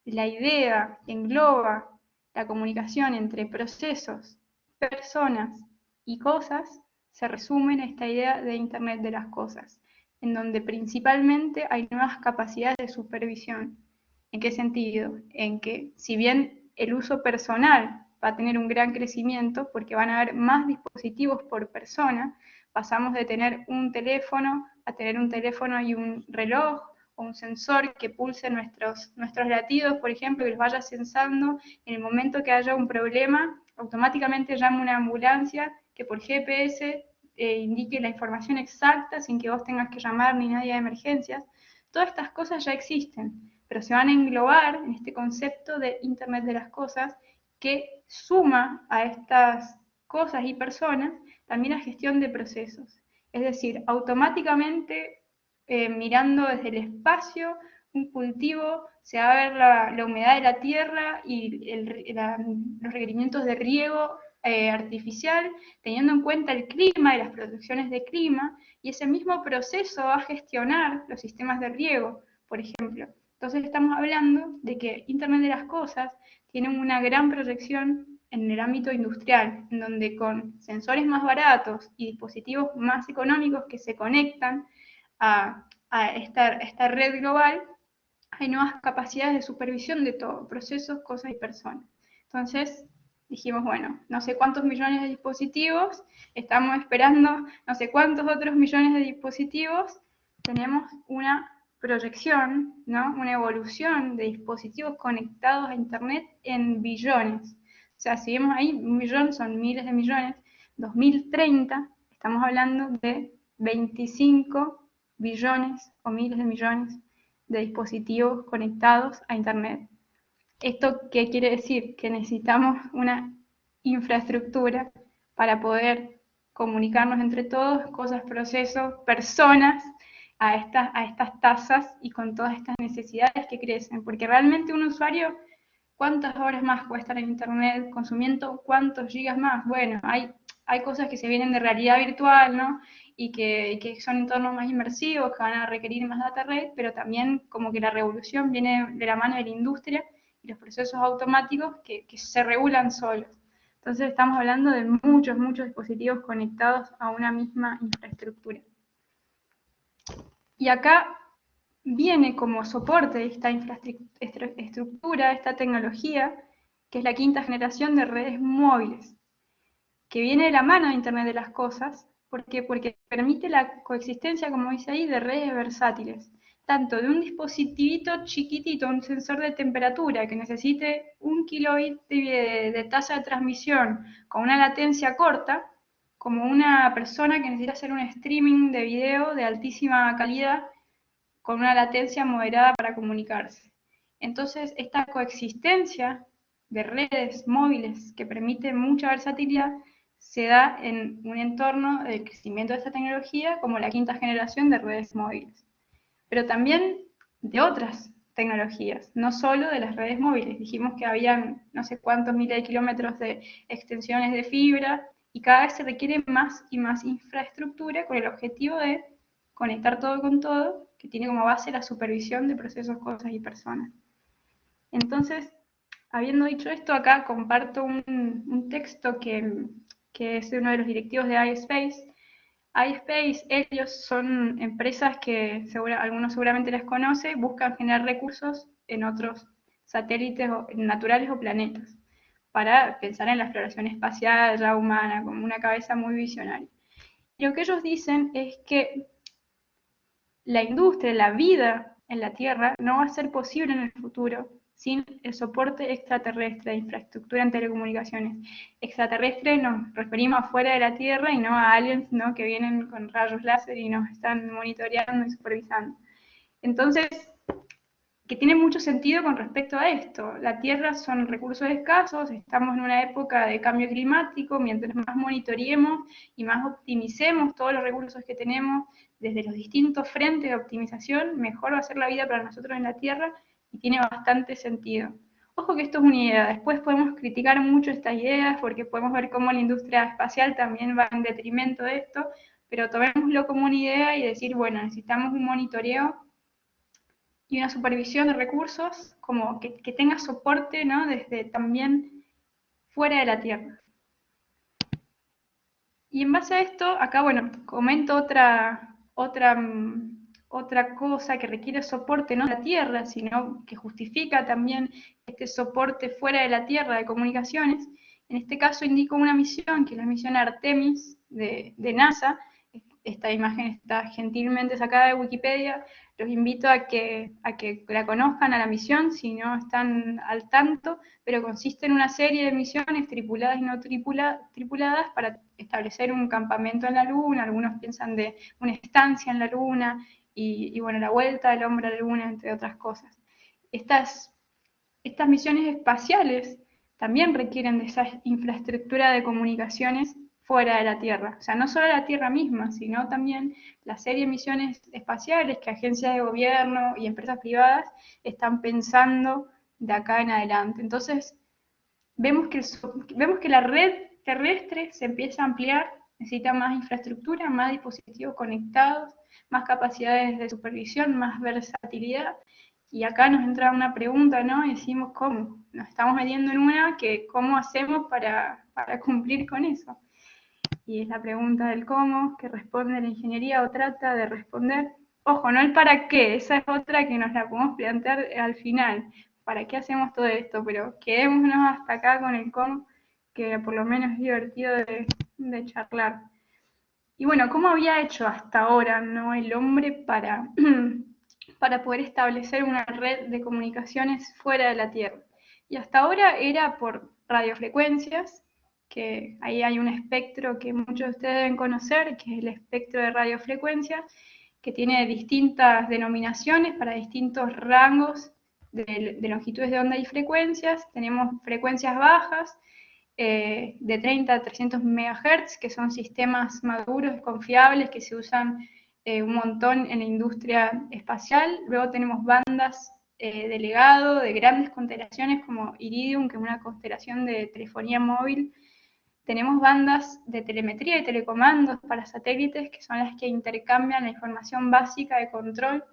la idea engloba la comunicación entre procesos, personas y cosas se resume en esta idea de Internet de las cosas, en donde principalmente hay nuevas capacidades de supervisión. ¿En qué sentido? En que si bien el uso personal va a tener un gran crecimiento porque van a haber más dispositivos por persona, pasamos de tener un teléfono a tener un teléfono y un reloj o un sensor que pulse nuestros latidos, por ejemplo, que los vaya censando. En el momento que haya un problema, automáticamente llama una ambulancia que por GPS indique la información exacta sin que vos tengas que llamar ni nadie de emergencias. Todas estas cosas ya existen, pero se van a englobar en este concepto de Internet de las cosas que suma a estas cosas y personas también la gestión de procesos. Es decir, automáticamente mirando desde el espacio un cultivo, se va a ver la humedad de la tierra y los requerimientos de riego artificial, teniendo en cuenta el clima y las producciones de clima, y ese mismo proceso va a gestionar los sistemas de riego, por ejemplo. Entonces estamos hablando de que Internet de las Cosas tiene una gran proyección en el ámbito industrial, en donde con sensores más baratos y dispositivos más económicos que se conectan a esta red global, hay nuevas capacidades de supervisión de todo, procesos, cosas y personas. Entonces dijimos, bueno, no sé cuántos millones de dispositivos, estamos esperando no sé cuántos otros millones de dispositivos, tenemos una proyección, ¿no? Una evolución de dispositivos conectados a Internet en billones. O sea, si vemos ahí, un millón son miles de millones, 2030 estamos hablando de 25 billones o miles de millones de dispositivos conectados a Internet. ¿Esto qué quiere decir? Que necesitamos una infraestructura para poder comunicarnos entre todos, cosas, procesos, personas, a estas tasas y con todas estas necesidades que crecen. Porque realmente un usuario, ¿cuántas horas más puede estar en Internet consumiendo? ¿Cuántos gigas más? Bueno, hay cosas que se vienen de realidad virtual, ¿no? Y que son entornos más inmersivos, que van a requerir más data rate, pero también como que la revolución viene de la mano de la industria y los procesos automáticos que se regulan solos. Entonces estamos hablando de muchos, muchos dispositivos conectados a una misma infraestructura. Y acá viene como soporte esta infraestructura, esta tecnología, que es la quinta generación de redes móviles, que viene de la mano de Internet de las Cosas. ¿Por qué? Porque permite la coexistencia, como dice ahí, de redes versátiles, tanto de un dispositivito chiquitito, un sensor de temperatura que necesite 1 kilobit de tasa de transmisión con una latencia corta, como una persona que necesita hacer un streaming de video de altísima calidad con una latencia moderada para comunicarse. Entonces, esta coexistencia de redes móviles que permite mucha versatilidad se da en un entorno del crecimiento de esta tecnología como la quinta generación de redes móviles. Pero también de otras tecnologías, no solo de las redes móviles. Dijimos que habían no sé cuántos miles de kilómetros de extensiones de fibra y cada vez se requiere más y más infraestructura con el objetivo de conectar todo con todo, que tiene como base la supervisión de procesos, cosas y personas. Entonces, habiendo dicho esto, acá comparto un texto que es de uno de los directivos de iSpace. iSpace, ellos son empresas que algunos seguramente las conocen, buscan generar recursos en otros satélites naturales o planetas, para pensar en la exploración espacial ya humana, como una cabeza muy visionaria. Y lo que ellos dicen es que la industria, la vida en la Tierra no va a ser posible en el futuro sin el soporte extraterrestre de infraestructura en telecomunicaciones. Extraterrestre nos referimos a fuera de la Tierra y no a aliens, ¿no?, que vienen con rayos láser y nos están monitoreando y supervisando. Entonces, que tiene mucho sentido con respecto a esto. La Tierra son recursos escasos, estamos en una época de cambio climático, mientras más monitoreemos y más optimicemos todos los recursos que tenemos desde los distintos frentes de optimización, mejor va a ser la vida para nosotros en la Tierra y tiene bastante sentido. Ojo que esto es una idea, después podemos criticar mucho estas ideas porque podemos ver cómo la industria espacial también va en detrimento de esto, pero tomémoslo como una idea y decir, bueno, necesitamos un monitoreo y una supervisión de recursos como que tenga soporte, ¿no?, desde también fuera de la Tierra. Y en base a esto, acá, bueno, comento otra cosa que requiere soporte no de la Tierra, sino que justifica también este soporte fuera de la Tierra de comunicaciones. En este caso indico una misión, que es la misión Artemis de NASA. Esta imagen está gentilmente sacada de Wikipedia. Los invito a que la conozcan a la misión si no están al tanto, pero consiste en una serie de misiones tripuladas y no tripuladas para establecer un campamento en la Luna. Algunos piensan de una estancia en la Luna y bueno, la vuelta del hombre a la Luna, entre otras cosas. Estas misiones espaciales también requieren de esa infraestructura de comunicaciones fuera de la Tierra. O sea, no solo la Tierra misma, sino también la serie de misiones espaciales que agencias de gobierno y empresas privadas están pensando de acá en adelante. Entonces, vemos que la red terrestre se empieza a ampliar, necesita más infraestructura, más dispositivos conectados, más capacidades de supervisión, más versatilidad. Y acá nos entra una pregunta, ¿no? Y decimos, ¿cómo? Nos estamos metiendo en una que, ¿cómo hacemos para cumplir con eso? Y es la pregunta del cómo, que responde la ingeniería o trata de responder. Ojo, no el para qué, esa es otra que nos la podemos plantear al final. ¿Para qué hacemos todo esto? Pero quedémonos hasta acá con el cómo, que por lo menos es divertido de charlar. Y bueno, ¿cómo había hecho hasta ahora, ¿no?, el hombre para poder establecer una red de comunicaciones fuera de la Tierra? Y hasta ahora era por radiofrecuencias, que ahí hay un espectro que muchos de ustedes deben conocer, que es el espectro de radiofrecuencias, que tiene distintas denominaciones para distintos rangos de longitudes de onda y frecuencias. Tenemos frecuencias bajas, de 30 a 300 MHz, que son sistemas maduros, confiables, que se usan un montón en la industria espacial. Luego tenemos bandas de legado, de grandes constelaciones como Iridium, que es una constelación de telefonía móvil. Tenemos bandas de telemetría y telecomandos para satélites, que son las que intercambian la información básica de control,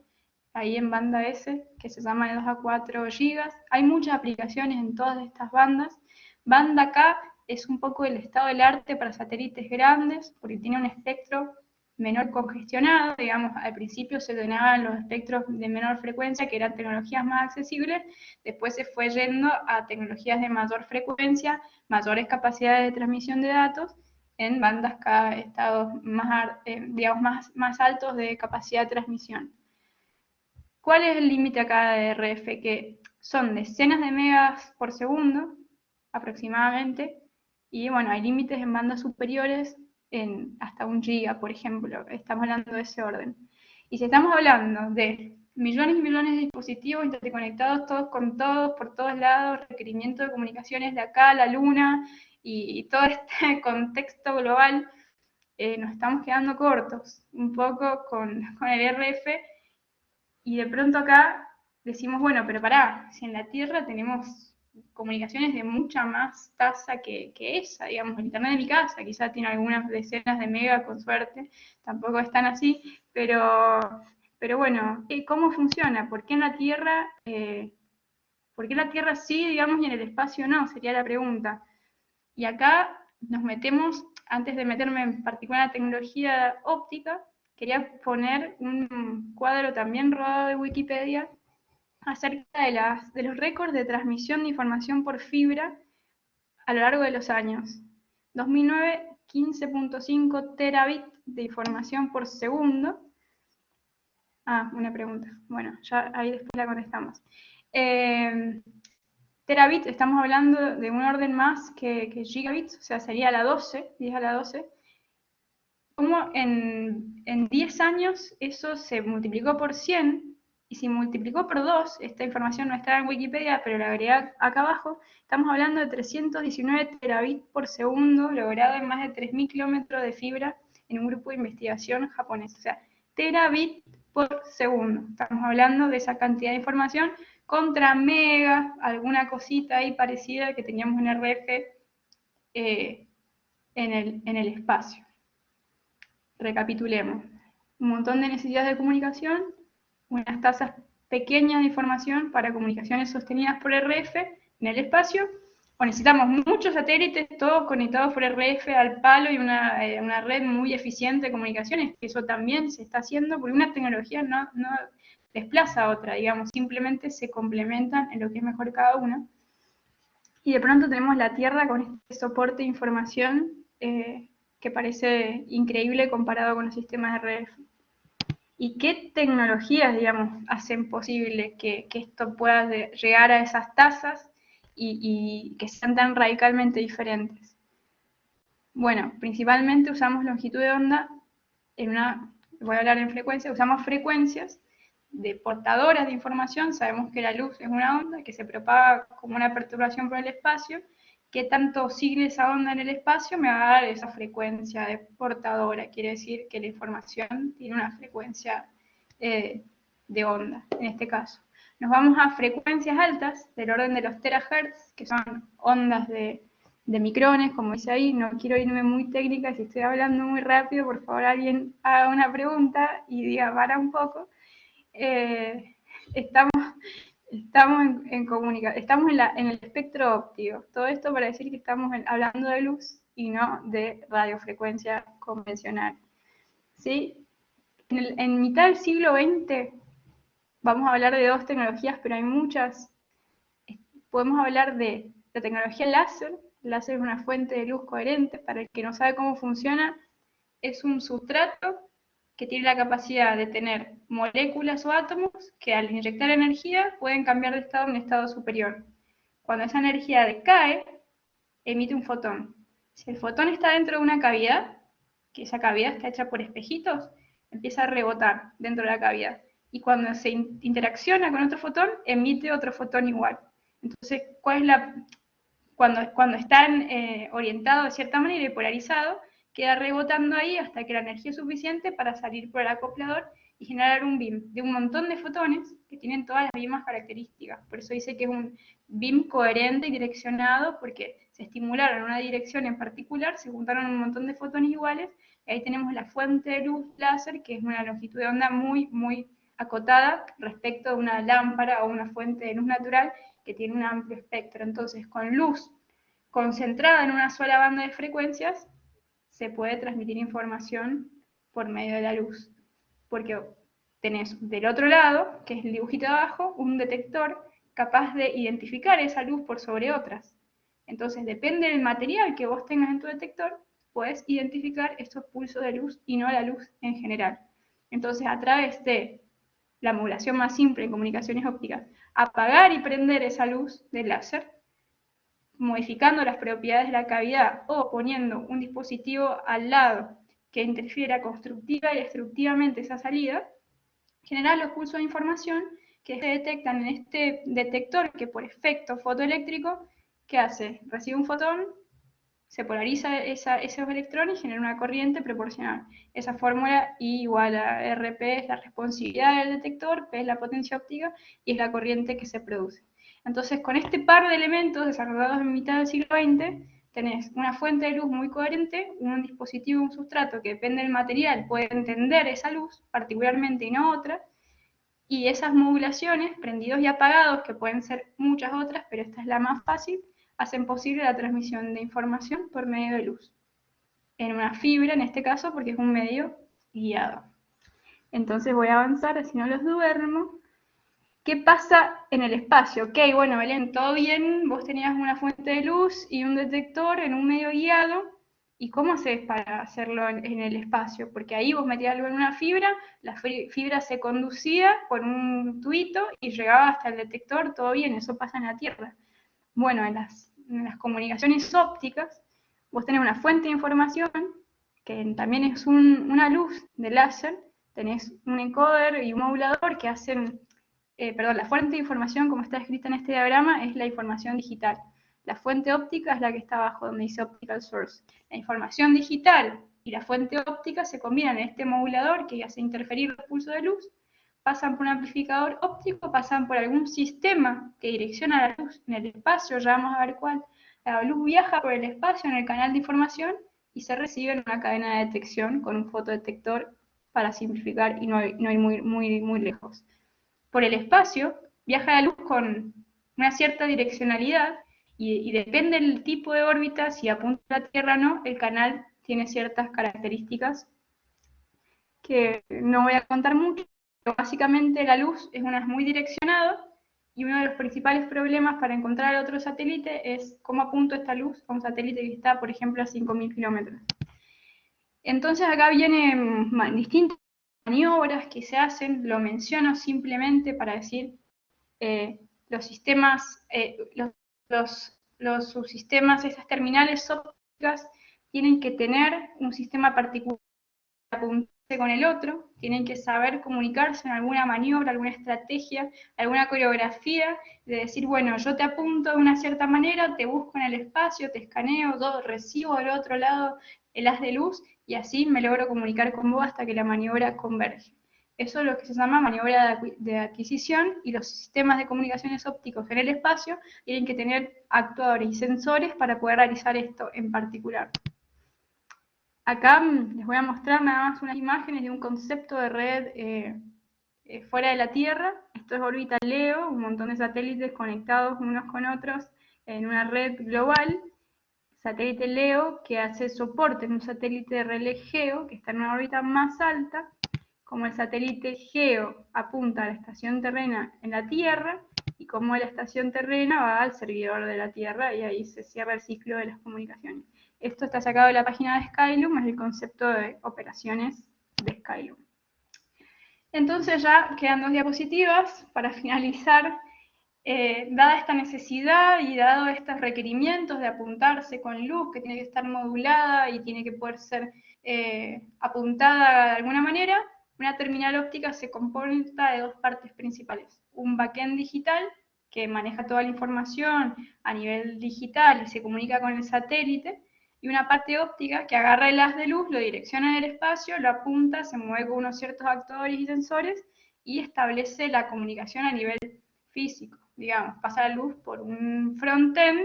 ahí en banda S, que se llama de 2 a 4 GB. Hay muchas aplicaciones en todas estas bandas. Banda K es un poco el estado del arte para satélites grandes, porque tiene un espectro menor congestionado. Digamos, al principio se donaban los espectros de menor frecuencia, que eran tecnologías más accesibles. Después se fue yendo a tecnologías de mayor frecuencia, mayores capacidades de transmisión de datos, en bandas cada estados más, digamos, más altos de capacidad de transmisión. ¿Cuál es el límite acá de RF? Que son decenas de megas por segundo, aproximadamente, y bueno, hay límites en bandas superiores en hasta 1 giga, por ejemplo. Estamos hablando de ese orden. Y si estamos hablando de millones y millones de dispositivos interconectados todos con todos, por todos lados, requerimiento de comunicaciones de acá a la Luna y todo este contexto global, nos estamos quedando cortos un poco con el RF. Y de pronto acá decimos, bueno, pero pará, si en la Tierra tenemos comunicaciones de mucha más tasa que esa, digamos, el internet de mi casa, quizá tiene algunas decenas de megas con suerte, tampoco es tan así, pero bueno, ¿cómo funciona? ¿Por qué en la Tierra, por qué en la Tierra sí, digamos, y en el espacio no? Sería la pregunta. Y acá nos metemos, antes de meterme en particular en la tecnología óptica, quería poner un cuadro también rodado de Wikipedia acerca de los récords de transmisión de información por fibra a lo largo de los años. 2009, 15.5 terabits de información por segundo. Una pregunta. Bueno, ya ahí después la contestamos. Terabit, estamos hablando de un orden más que gigabits, o sea, sería la 12, 10 a la 12. Como en 10 años eso se multiplicó por 100, y si multiplicó por 2, esta información no está en Wikipedia, pero la agregué acá abajo, estamos hablando de 319 terabits por segundo, logrado en más de 3.000 kilómetros de fibra en un grupo de investigación japonés. O sea, terabit por segundo. Estamos hablando de esa cantidad de información contra megas, alguna cosita ahí parecida que teníamos en RF en el espacio. Recapitulemos. Un montón de necesidades de comunicación, unas tasas pequeñas de información para comunicaciones sostenidas por RF en el espacio, o necesitamos muchos satélites, todos conectados por RF al palo y una red muy eficiente de comunicaciones, que eso también se está haciendo, porque una tecnología no desplaza a otra, digamos, simplemente se complementan en lo que es mejor cada una. Y de pronto tenemos la Tierra con este soporte de información que parece increíble comparado con los sistemas de RF. ¿Y qué tecnologías, digamos, hacen posible que esto pueda llegar a esas tasas y que sean tan radicalmente diferentes? Bueno, principalmente usamos longitud de onda voy a hablar en frecuencia, usamos frecuencias de portadoras de información, sabemos que la luz es una onda que se propaga como una perturbación por el espacio, que tanto oscile esa onda en el espacio me va a dar esa frecuencia de portadora, quiere decir que la información tiene una frecuencia de onda, en este caso. Nos vamos a frecuencias altas, del orden de los terahertz, que son ondas de micrones, como dice ahí. No quiero irme muy técnica, si estoy hablando muy rápido, por favor alguien haga una pregunta y diga, para un poco. Estamos estamos en el espectro óptico. Todo esto para decir que estamos hablando de luz y no de radiofrecuencia convencional. ¿Sí? En mitad del siglo XX vamos a hablar de dos tecnologías, pero hay muchas. Podemos hablar de la tecnología láser. El láser es una fuente de luz coherente. Para el que no sabe cómo funciona, es un sustrato que tiene la capacidad de tener moléculas o átomos que al inyectar energía pueden cambiar de estado a un estado superior. Cuando esa energía decae, emite un fotón. Si el fotón está dentro de una cavidad, que esa cavidad está hecha por espejitos, empieza a rebotar dentro de la cavidad. Y cuando se interacciona con otro fotón, emite otro fotón igual. Entonces, ¿cuál es cuando están orientados de cierta manera y polarizados, queda rebotando ahí hasta que la energía es suficiente para salir por el acoplador y generar un beam de un montón de fotones que tienen todas las mismas características. Por eso dice que es un beam coherente y direccionado, porque se estimularon en una dirección en particular, se juntaron un montón de fotones iguales, y ahí tenemos la fuente de luz láser, que es una longitud de onda muy, muy acotada respecto a una lámpara o una fuente de luz natural que tiene un amplio espectro. Entonces, con luz concentrada en una sola banda de frecuencias, se puede transmitir información por medio de la luz. Porque tenés del otro lado, que es el dibujito de abajo, un detector capaz de identificar esa luz por sobre otras. Entonces, depende del material que vos tengas en tu detector, puedes identificar estos pulsos de luz y no la luz en general. Entonces, a través de la modulación más simple en comunicaciones ópticas, apagar y prender esa luz del láser, modificando las propiedades de la cavidad o poniendo un dispositivo al lado que interfiera constructiva y destructivamente esa salida, generar los pulsos de información que se detectan en este detector que por efecto fotoeléctrico, ¿qué hace? Recibe un fotón, se polariza esos electrones y genera una corriente proporcional. Esa fórmula I igual a RP es la responsividad del detector, P es la potencia óptica y es la corriente que se produce. Entonces, con este par de elementos desarrollados en mitad del siglo XX, tenés una fuente de luz muy coherente, un dispositivo, un sustrato que depende del material, puede entender esa luz particularmente y no otra, y esas modulaciones, prendidos y apagados, que pueden ser muchas otras, pero esta es la más fácil, hacen posible la transmisión de información por medio de luz. En una fibra, en este caso, porque es un medio guiado. Entonces voy a avanzar, así no los duermo. ¿Qué pasa en el espacio? Ok, bueno, Belén, todo bien, vos tenías una fuente de luz y un detector en un medio guiado, ¿y cómo haces para hacerlo en el espacio? Porque ahí vos metías algo en una fibra, la fibra se conducía por un tuito y llegaba hasta el detector, todo bien, eso pasa en la Tierra. Bueno, en las comunicaciones ópticas, vos tenés una fuente de información, que también es una luz de láser, tenés un encoder y un modulador que hacen perdón, la fuente de información, como está escrita en este diagrama, es la información digital. La fuente óptica es la que está abajo, donde dice optical source. La información digital y la fuente óptica se combinan en este modulador que hace interferir los pulsos de luz, pasan por un amplificador óptico, pasan por algún sistema que direcciona la luz en el espacio, ya vamos a ver cuál. La luz viaja por el espacio en el canal de información y se recibe en una cadena de detección con un fotodetector para simplificar y no ir muy lejos. Por el espacio viaja la luz con una cierta direccionalidad Y depende del tipo de órbita, si apunta a la Tierra o no, el canal tiene ciertas características que no voy a contar mucho, pero básicamente la luz es muy direccionado y uno de los principales problemas para encontrar otro satélite es cómo apunto esta luz a un satélite que está, por ejemplo, a 5.000 kilómetros. Entonces acá vienen distintas maniobras que se hacen, lo menciono simplemente para decir los sistemas, los subsistemas, esas terminales ópticas tienen que tener un sistema particular apuntarse con el otro, tienen que saber comunicarse en alguna maniobra, alguna estrategia, alguna coreografía, de decir, bueno, yo te apunto de una cierta manera, te busco en el espacio, te escaneo, recibo del otro lado el haz de luz y así me logro comunicar con vos hasta que la maniobra converge. Eso es lo que se llama maniobra de adquisición y los sistemas de comunicaciones ópticos en el espacio tienen que tener actuadores y sensores para poder realizar esto en particular. Acá les voy a mostrar nada más unas imágenes de un concepto de red fuera de la Tierra. Esto es órbita LEO, un montón de satélites conectados unos con otros en una red global. Satélite LEO que hace soporte en un satélite de relé GEO que está en una órbita más alta. Como el satélite GEO apunta a la estación terrena en la Tierra y como la estación terrena va al servidor de la Tierra y ahí se cierra el ciclo de las comunicaciones. Esto está sacado de la página de Skylum, es el concepto de operaciones de Skylum. Entonces ya quedan 2 diapositivas para finalizar. Dada esta necesidad y dado estos requerimientos de apuntarse con luz, que tiene que estar modulada y tiene que poder ser apuntada de alguna manera, una terminal óptica se comporta de 2 partes principales. Un backend digital, que maneja toda la información a nivel digital y se comunica con el satélite, y una parte óptica que agarra el haz de luz, lo direcciona en el espacio, lo apunta, se mueve con unos ciertos actuadores y sensores y establece la comunicación a nivel físico, digamos, pasa la luz por un frontend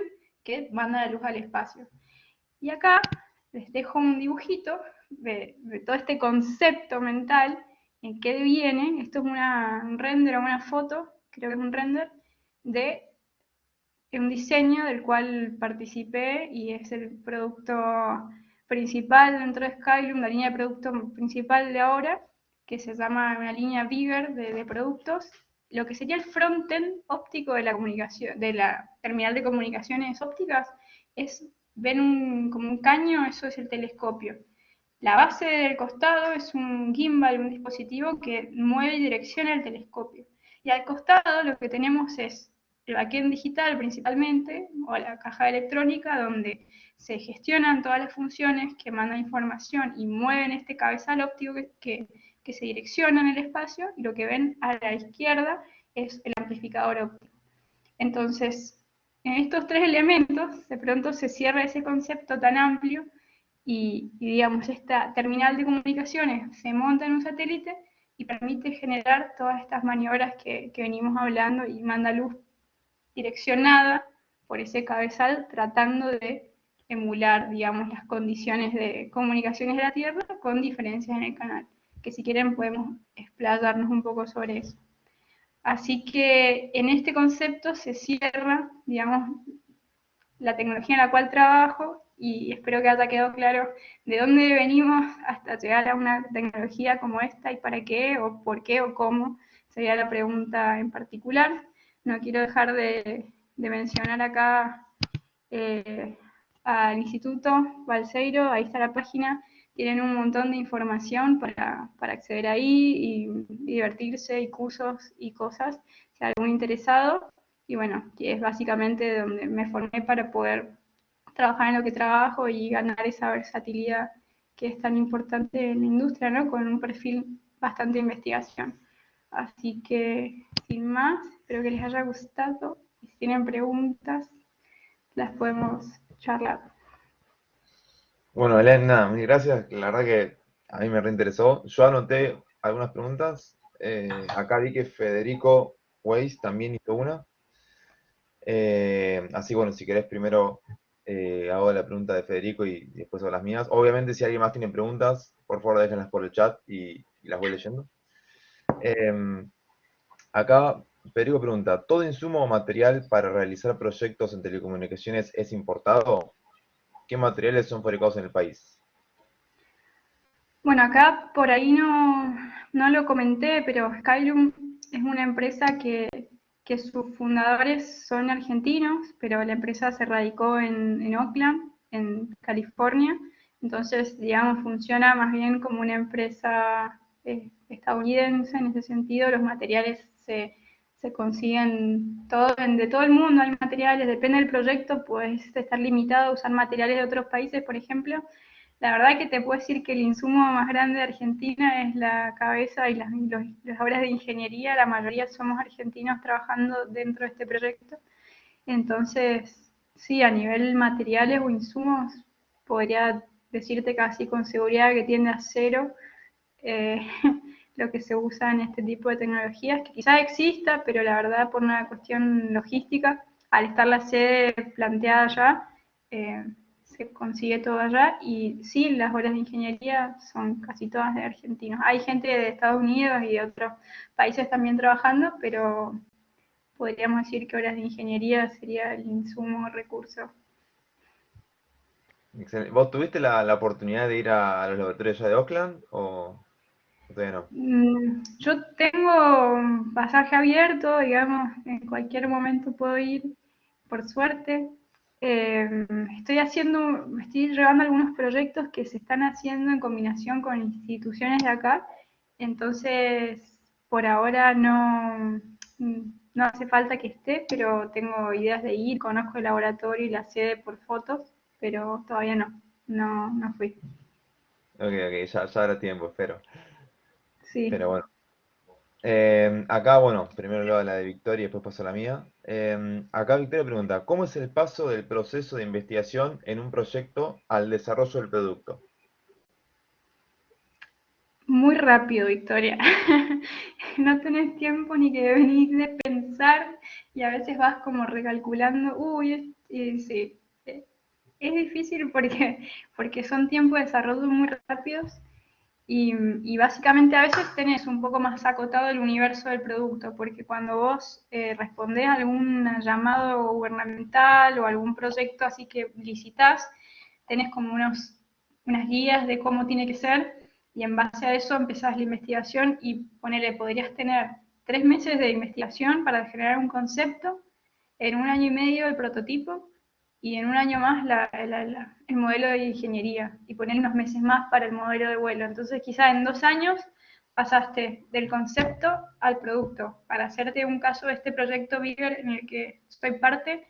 que manda la luz al espacio. Y acá les dejo un dibujito de todo este concepto mental, en qué viene, esto es un render o una foto, creo que es un render, de un diseño del cual participé y es el producto principal dentro de Skylum, la línea de producto principal de ahora, que se llama una línea Bigger de productos, lo que sería el frontend óptico de la comunicación, de la terminal de comunicaciones ópticas, es, ven como un caño, eso es el telescopio. La base del costado es un gimbal, un dispositivo que mueve y direcciona el telescopio. Y al costado lo que tenemos es el backend digital principalmente, o la caja electrónica, donde se gestionan todas las funciones que mandan información y mueven este cabezal óptico que se direcciona en el espacio, y lo que ven a la izquierda es el amplificador óptico. Entonces, en estos 3 elementos, de pronto se cierra ese concepto tan amplio digamos, esta terminal de comunicaciones se monta en un satélite y permite generar todas estas maniobras que venimos hablando y manda luz direccionada por ese cabezal tratando de emular, digamos, las condiciones de comunicaciones de la Tierra con diferencias en el canal, que si quieren podemos explayarnos un poco sobre eso. Así que en este concepto se cierra, digamos, la tecnología en la cual trabajo y espero que haya quedado claro de dónde venimos hasta llegar a una tecnología como esta y para qué o por qué o cómo sería la pregunta en particular. No quiero dejar de mencionar acá al Instituto Balseiro, ahí está la página, tienen un montón de información para acceder ahí y divertirse y cursos y cosas, si hay algún interesado. Y bueno, que es básicamente donde me formé para poder trabajar en lo que trabajo y ganar esa versatilidad que es tan importante en la industria, ¿no? Con un perfil bastante de investigación. Así que, sin más, espero que les haya gustado. Y si tienen preguntas, las podemos charlar. Bueno, Elena, mil gracias. La verdad que a mí me reinteresó. Yo anoté algunas preguntas. Acá vi que Federico Weiss también hizo una. Así bueno, si querés primero hago la pregunta de Federico y después hago las mías. Obviamente si alguien más tiene preguntas, por favor déjenlas por el chat y las voy leyendo. Acá Federico pregunta, ¿todo insumo o material para realizar proyectos en telecomunicaciones es importado? ¿Qué materiales son fabricados en el país? Bueno, acá por ahí no lo comenté, pero Skylum es una empresa que sus fundadores son argentinos, pero la empresa se radicó en Oakland, en California. Entonces, digamos, funciona más bien como una empresa estadounidense en ese sentido. Los materiales se consiguen de todo el mundo, hay materiales, depende del proyecto, puedes estar limitado a usar materiales de otros países, por ejemplo. La verdad que te puedo decir que el insumo más grande de Argentina es la cabeza y las obras de ingeniería. La mayoría somos argentinos trabajando dentro de este proyecto. Entonces, sí, a nivel materiales o insumos, podría decirte casi con seguridad que tiende a cero eh, lo que se usa en este tipo de tecnologías, que quizás exista, pero la verdad por una cuestión logística, al estar la sede planteada allá, eh, se consigue todo allá y sí, las obras de ingeniería son casi todas de argentinos. Hay gente de Estados Unidos y de otros países también trabajando, pero podríamos decir que obras de ingeniería sería el insumo recurso. Excelente. ¿Vos tuviste la oportunidad de ir a los laboratorios ya de Oakland o todavía no? Yo tengo un pasaje abierto, digamos, en cualquier momento puedo ir, por suerte. Eh, estoy llevando algunos proyectos que se están haciendo en combinación con instituciones de acá, entonces por ahora no hace falta que esté, pero tengo ideas de ir, conozco el laboratorio y la sede por fotos, pero todavía no fui. Ok, ok, ya habrá tiempo, espero. Sí. Pero bueno. Acá, bueno, primero lo de la de Victoria y después paso a la mía. Acá Victoria pregunta, ¿cómo es el paso del proceso de investigación en un proyecto al desarrollo del producto? Muy rápido, Victoria. No tenés tiempo ni que venir de pensar y a veces vas como recalculando, uy, y sí, es difícil porque son tiempos de desarrollo muy rápidos y básicamente a veces tenés un poco más acotado el universo del producto, porque cuando vos respondés a algún llamado gubernamental o algún proyecto así que licitas, tenés como unas guías de cómo tiene que ser y en base a eso empezás la investigación y ponele, podrías tener 3 meses de investigación para generar un concepto, en un año y medio el prototipo y en un año más el modelo de ingeniería y poner unos meses más para el modelo de vuelo. Entonces quizá en 2 años pasaste del concepto al producto. Para hacerte un caso de este proyecto Bigger en el que soy parte,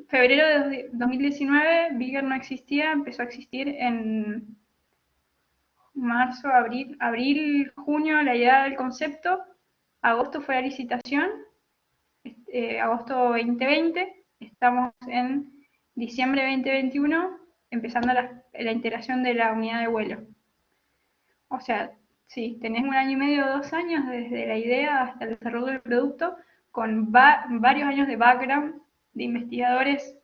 febrero de 2019 Bigger no existía, empezó a existir en marzo, junio la idea del concepto, agosto fue la licitación, agosto 2020, estamos en diciembre 2021, empezando la integración de la unidad de vuelo. O sea, sí, tenés un año y medio, 2 años desde la idea hasta el desarrollo del producto, con varios años de background de investigadores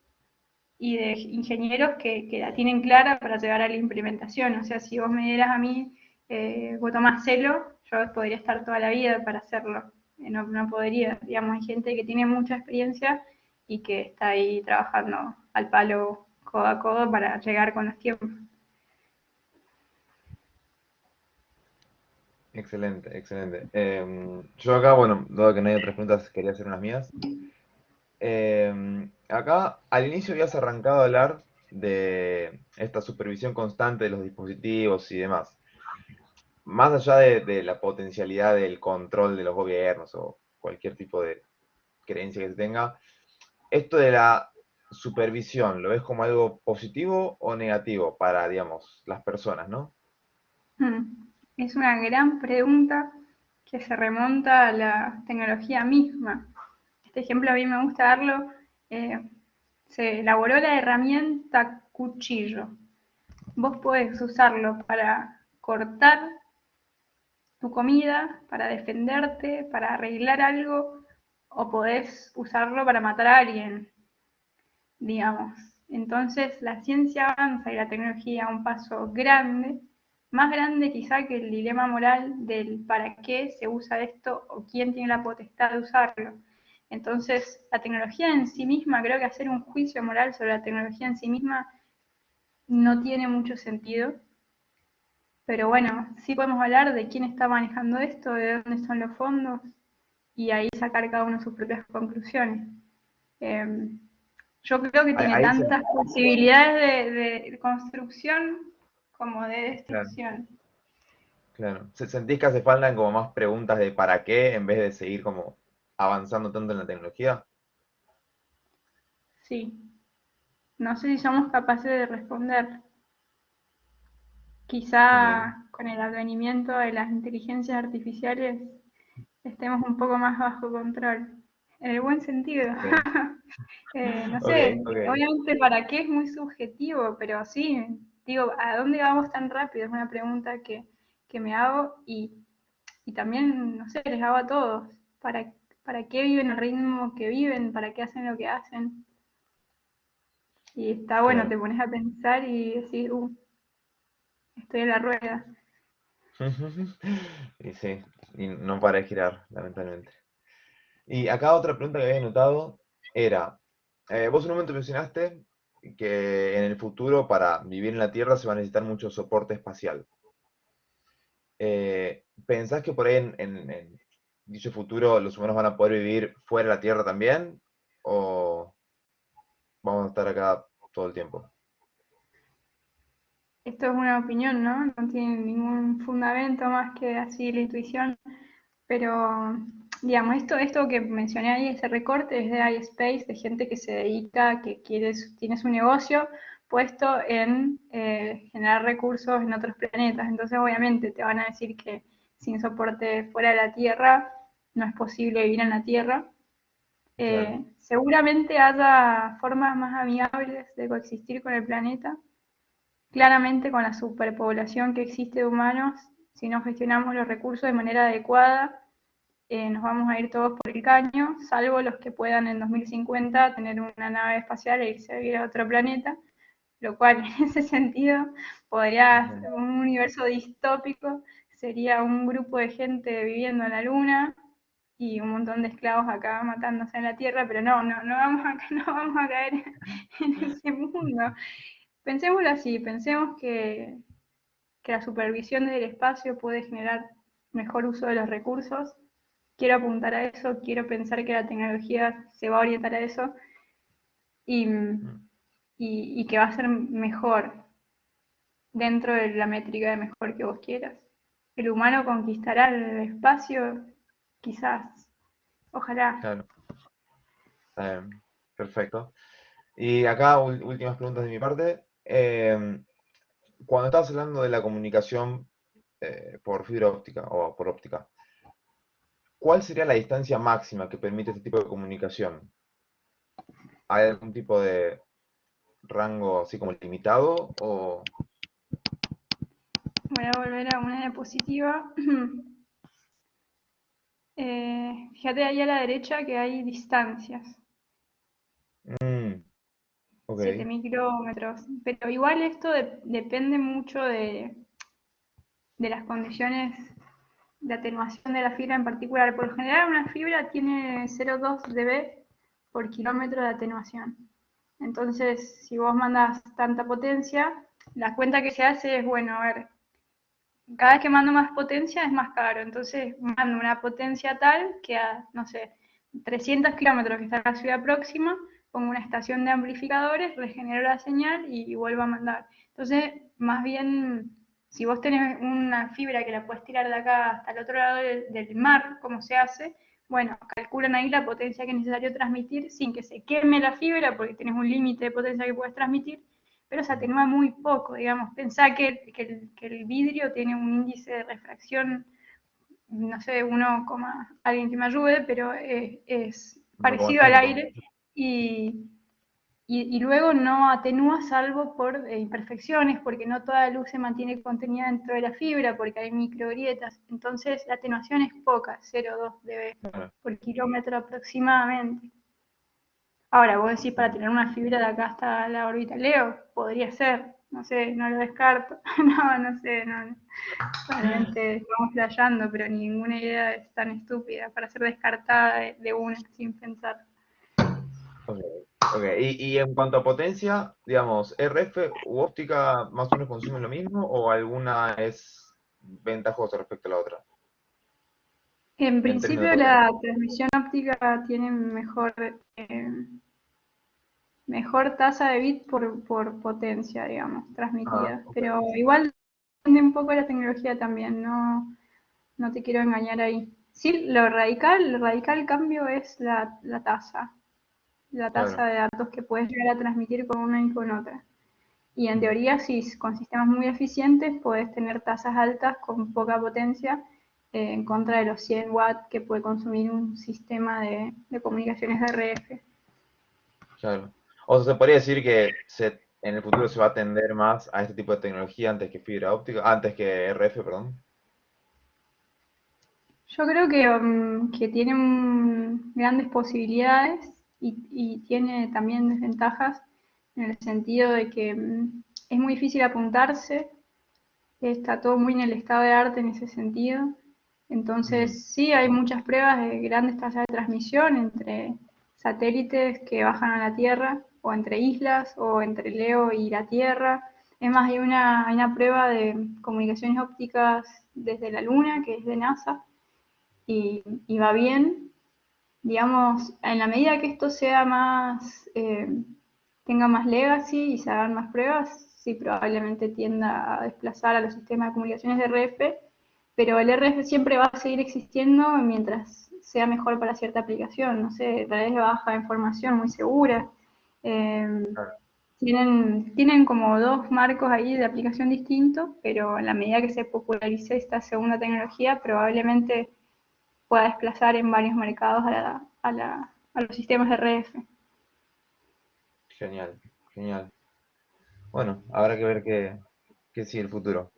y de ingenieros que la tienen clara para llegar a la implementación. O sea, si vos me dieras a mí, vos tomás celo, yo podría estar toda la vida para hacerlo. No podría, digamos, hay gente que tiene mucha experiencia y que está ahí trabajando al palo codo a codo para llegar con los tiempos. Excelente, excelente. Yo acá, bueno, dado que no hay otras preguntas, quería hacer unas mías. Acá, al inicio habías arrancado a hablar de esta supervisión constante de los dispositivos y demás. Más allá de la potencialidad del control de los gobiernos o cualquier tipo de creencia que se tenga, esto de la supervisión, ¿lo ves como algo positivo o negativo para, digamos, las personas, ¿no? Es una gran pregunta que se remonta a la tecnología misma. Este ejemplo a mí me gusta darlo. eh, Se elaboró la herramienta cuchillo. Vos podés usarlo para cortar tu comida, para defenderte, para arreglar algo, o podés usarlo para matar a alguien, digamos. Entonces la ciencia avanza y la tecnología a un paso grande más grande quizá que el dilema moral del para qué se usa esto o quién tiene la potestad de usarlo. Entonces, la tecnología en sí misma, creo que hacer un juicio moral sobre la tecnología en sí misma no tiene mucho sentido, pero bueno, sí podemos hablar de quién está manejando esto, de dónde son los fondos y ahí sacar cada uno sus propias conclusiones. Eh, yo creo que tiene Ahí se, tantas posibilidades de construcción como de claro, destrucción. claro. ¿Sentís que hace falta como más preguntas de para qué en vez de seguir como avanzando tanto en la tecnología? Sí, no sé si somos capaces de responder. Ok, Quizá con el advenimiento de las inteligencias artificiales estemos un poco más bajo control, en el buen sentido. ok, No ok, sé, ok. obviamente para qué es muy subjetivo, pero sí, digo, ¿a dónde vamos tan rápido? Es una pregunta que me hago y también, no sé, les hago a todos. ¿Para, para qué viven el ritmo que viven? ¿Para qué hacen lo que hacen? Y está bueno, Claro. te pones a pensar y decir, estoy en la rueda. Y sí, y no para de girar, lamentablemente. Y acá otra pregunta que había notado era, vos en un momento mencionaste que en el futuro para vivir en la Tierra se va a necesitar mucho soporte espacial. ¿Pensás que por ahí en dicho futuro los humanos van a poder vivir fuera de la Tierra también? ¿O vamos a estar acá todo el tiempo? Esto es una opinión, ¿no? No tiene ningún fundamento más que así la intuición, pero digamos, esto que mencioné ahí, ese recorte es de iSpace, de gente que se dedica, que quiere, tiene su negocio puesto en generar recursos en otros planetas. Entonces, obviamente, te van a decir que sin soporte fuera de la Tierra no es posible vivir en la Tierra. Claro, Seguramente haya formas más amigables de coexistir con el planeta. Claramente con la superpoblación que existe de humanos, si no gestionamos los recursos de manera adecuada, nos vamos a ir todos por el caño, salvo los que puedan en 2050 tener una nave espacial e irse a vivir a otro planeta, lo cual en ese sentido podría ujú, ser un universo distópico, sería un grupo de gente viviendo en la Luna y un montón de esclavos acá matándose en la Tierra, pero no vamos a, no vamos a caer en ese mundo. Pensémoslo así, pensemos que la supervisión del espacio puede generar mejor uso de los recursos. Quiero apuntar a eso, quiero pensar que la tecnología se va a orientar a eso y, mm, y que va a ser mejor dentro de la métrica de mejor que vos quieras. El humano conquistará el espacio, quizás, ojalá. claro, perfecto. Y acá últimas preguntas de mi parte. Cuando estabas hablando de la comunicación por fibra óptica o por óptica, ¿cuál sería la distancia máxima que permite este tipo de comunicación? ¿Hay algún tipo de rango así como limitado o Voy a volver a una diapositiva. Fíjate ahí a la derecha que hay distancias. mm, ok, 7.000 kilómetros, pero igual esto depende mucho de las condiciones de atenuación de la fibra en particular. Por lo general una fibra tiene 0,2 dB por kilómetro de atenuación. Entonces, si vos mandas tanta potencia, la cuenta que se hace es, bueno, a ver, cada vez que mando más potencia es más caro. Entonces, mando una potencia tal que a, no sé, 300 kilómetros que está en la ciudad próxima, pongo una estación de amplificadores, regenero la señal y vuelvo a mandar. Entonces, más bien, si vos tenés una fibra que la puedes tirar de acá hasta el otro lado del mar, como se hace, bueno, calculan ahí la potencia que es necesario transmitir sin que se queme la fibra, porque tenés un límite de potencia que puedes transmitir, pero se atenúa muy poco, digamos. Pensá que el vidrio tiene un índice de refracción, no sé, 1, alguien que me ayude, pero es uno coma parecido al cinco aire y, y luego no atenúa salvo por imperfecciones, porque no toda la luz se mantiene contenida dentro de la fibra, porque hay microgrietas. Entonces la atenuación es poca, 0,2 dB Claro, por kilómetro aproximadamente. Ahora, vos decís para tener una fibra de acá hasta la órbita Leo, podría ser, no sé, no lo descarto. No, no sé, no, realmente estamos flasheando, pero ninguna idea es tan estúpida para ser descartada de una sin pensar. Ok, ok. Y en cuanto a potencia, digamos, ¿RF u óptica más o menos consumen lo mismo o alguna es ventajosa respecto a la otra? En En términos de principio potencia. la transmisión óptica tiene mejor tasa de bit por potencia, digamos, Ah, transmitida. ok. Pero igual depende un poco de la tecnología también, no, no te quiero engañar ahí. Sí, lo radical cambio es la tasa Claro. de datos que puedes llegar a transmitir con una y con otra. Y en teoría, si con sistemas muy eficientes, puedes tener tasas altas con poca potencia en contra de los 100 watts que puede consumir un sistema de comunicaciones de RF. Claro. O sea, se podría decir que en el futuro se va a tender más a este tipo de tecnología antes que fibra óptica, antes que RF, perdón. Yo creo que tiene grandes posibilidades y tiene también desventajas en el sentido de que es muy difícil apuntarse, está todo muy en el estado de arte en ese sentido. Ujú. Entonces, sí, hay muchas pruebas de grandes tasas de transmisión entre satélites que bajan a la Tierra, o entre islas, o entre Leo y la Tierra. Es más, hay una prueba de comunicaciones ópticas desde la Luna, que es de NASA, y va bien. Digamos, en la medida que esto sea más, tenga más legacy y se hagan más pruebas, sí probablemente tienda a desplazar a los sistemas de comunicaciones de RF, pero el RF siempre va a seguir existiendo mientras sea mejor para cierta aplicación, no sé, redes de baja información muy seguras. Eh, Claro. tienen como dos marcos ahí de aplicación distintos, pero en la medida que se popularice esta segunda tecnología, probablemente pueda desplazar en varios mercados a los sistemas de RF. Genial, genial. Bueno, habrá que ver qué sigue el futuro.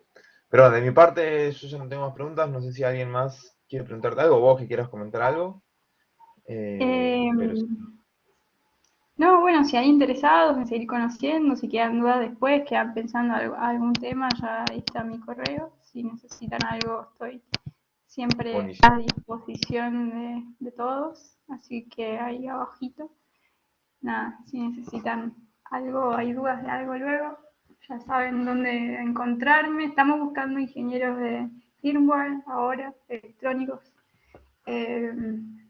Pero de mi parte, yo ya no tengo más preguntas. No sé si alguien más quiere preguntarte algo, o vos que quieras comentar algo. Eh, Pero sí. no, bueno, si hay interesados en seguir conociendo, si quedan dudas después, quedan pensando algún tema, ya ahí está mi correo. Si necesitan algo, estoy siempre a Buenísimo. disposición de todos. Así que ahí abajito, nada, si necesitan algo, hay dudas de algo luego, ya saben dónde encontrarme. Estamos buscando ingenieros de firmware ahora, electrónicos. Eh,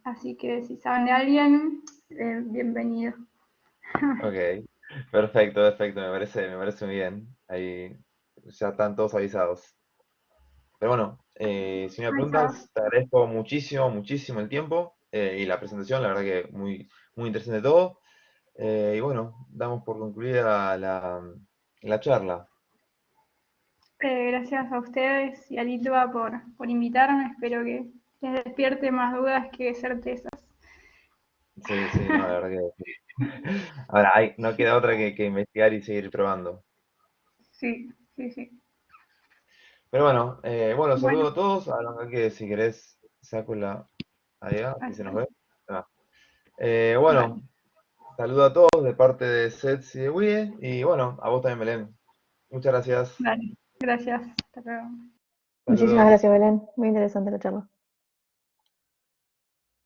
Así que si saben de alguien, bienvenido. Ok, perfecto, perfecto, me parece muy bien. Ahí ya están todos avisados. Pero bueno, si no me Ahí está. preguntas, te agradezco muchísimo, muchísimo el tiempo y la presentación, la verdad que muy, muy interesante todo. Y bueno, damos por concluida la charla. Gracias a ustedes y a Litva por invitarme. Espero que les despierte más dudas que certezas. Sí, sí, no, la verdad que sí. Ahora, no queda otra que investigar y seguir probando. Sí, sí, sí. Pero bueno, bueno, Bueno, saludo a todos. Ahora que si querés, saco la allá, si se nos hasta- ve. Ah. vale, Bueno, saludo a todos de parte de Sets y de Wie. Y bueno, a vos también, Belén. Muchas gracias. vale. Gracias. Hasta luego. Muchísimas Saludos. gracias, Belén. Muy interesante la charla.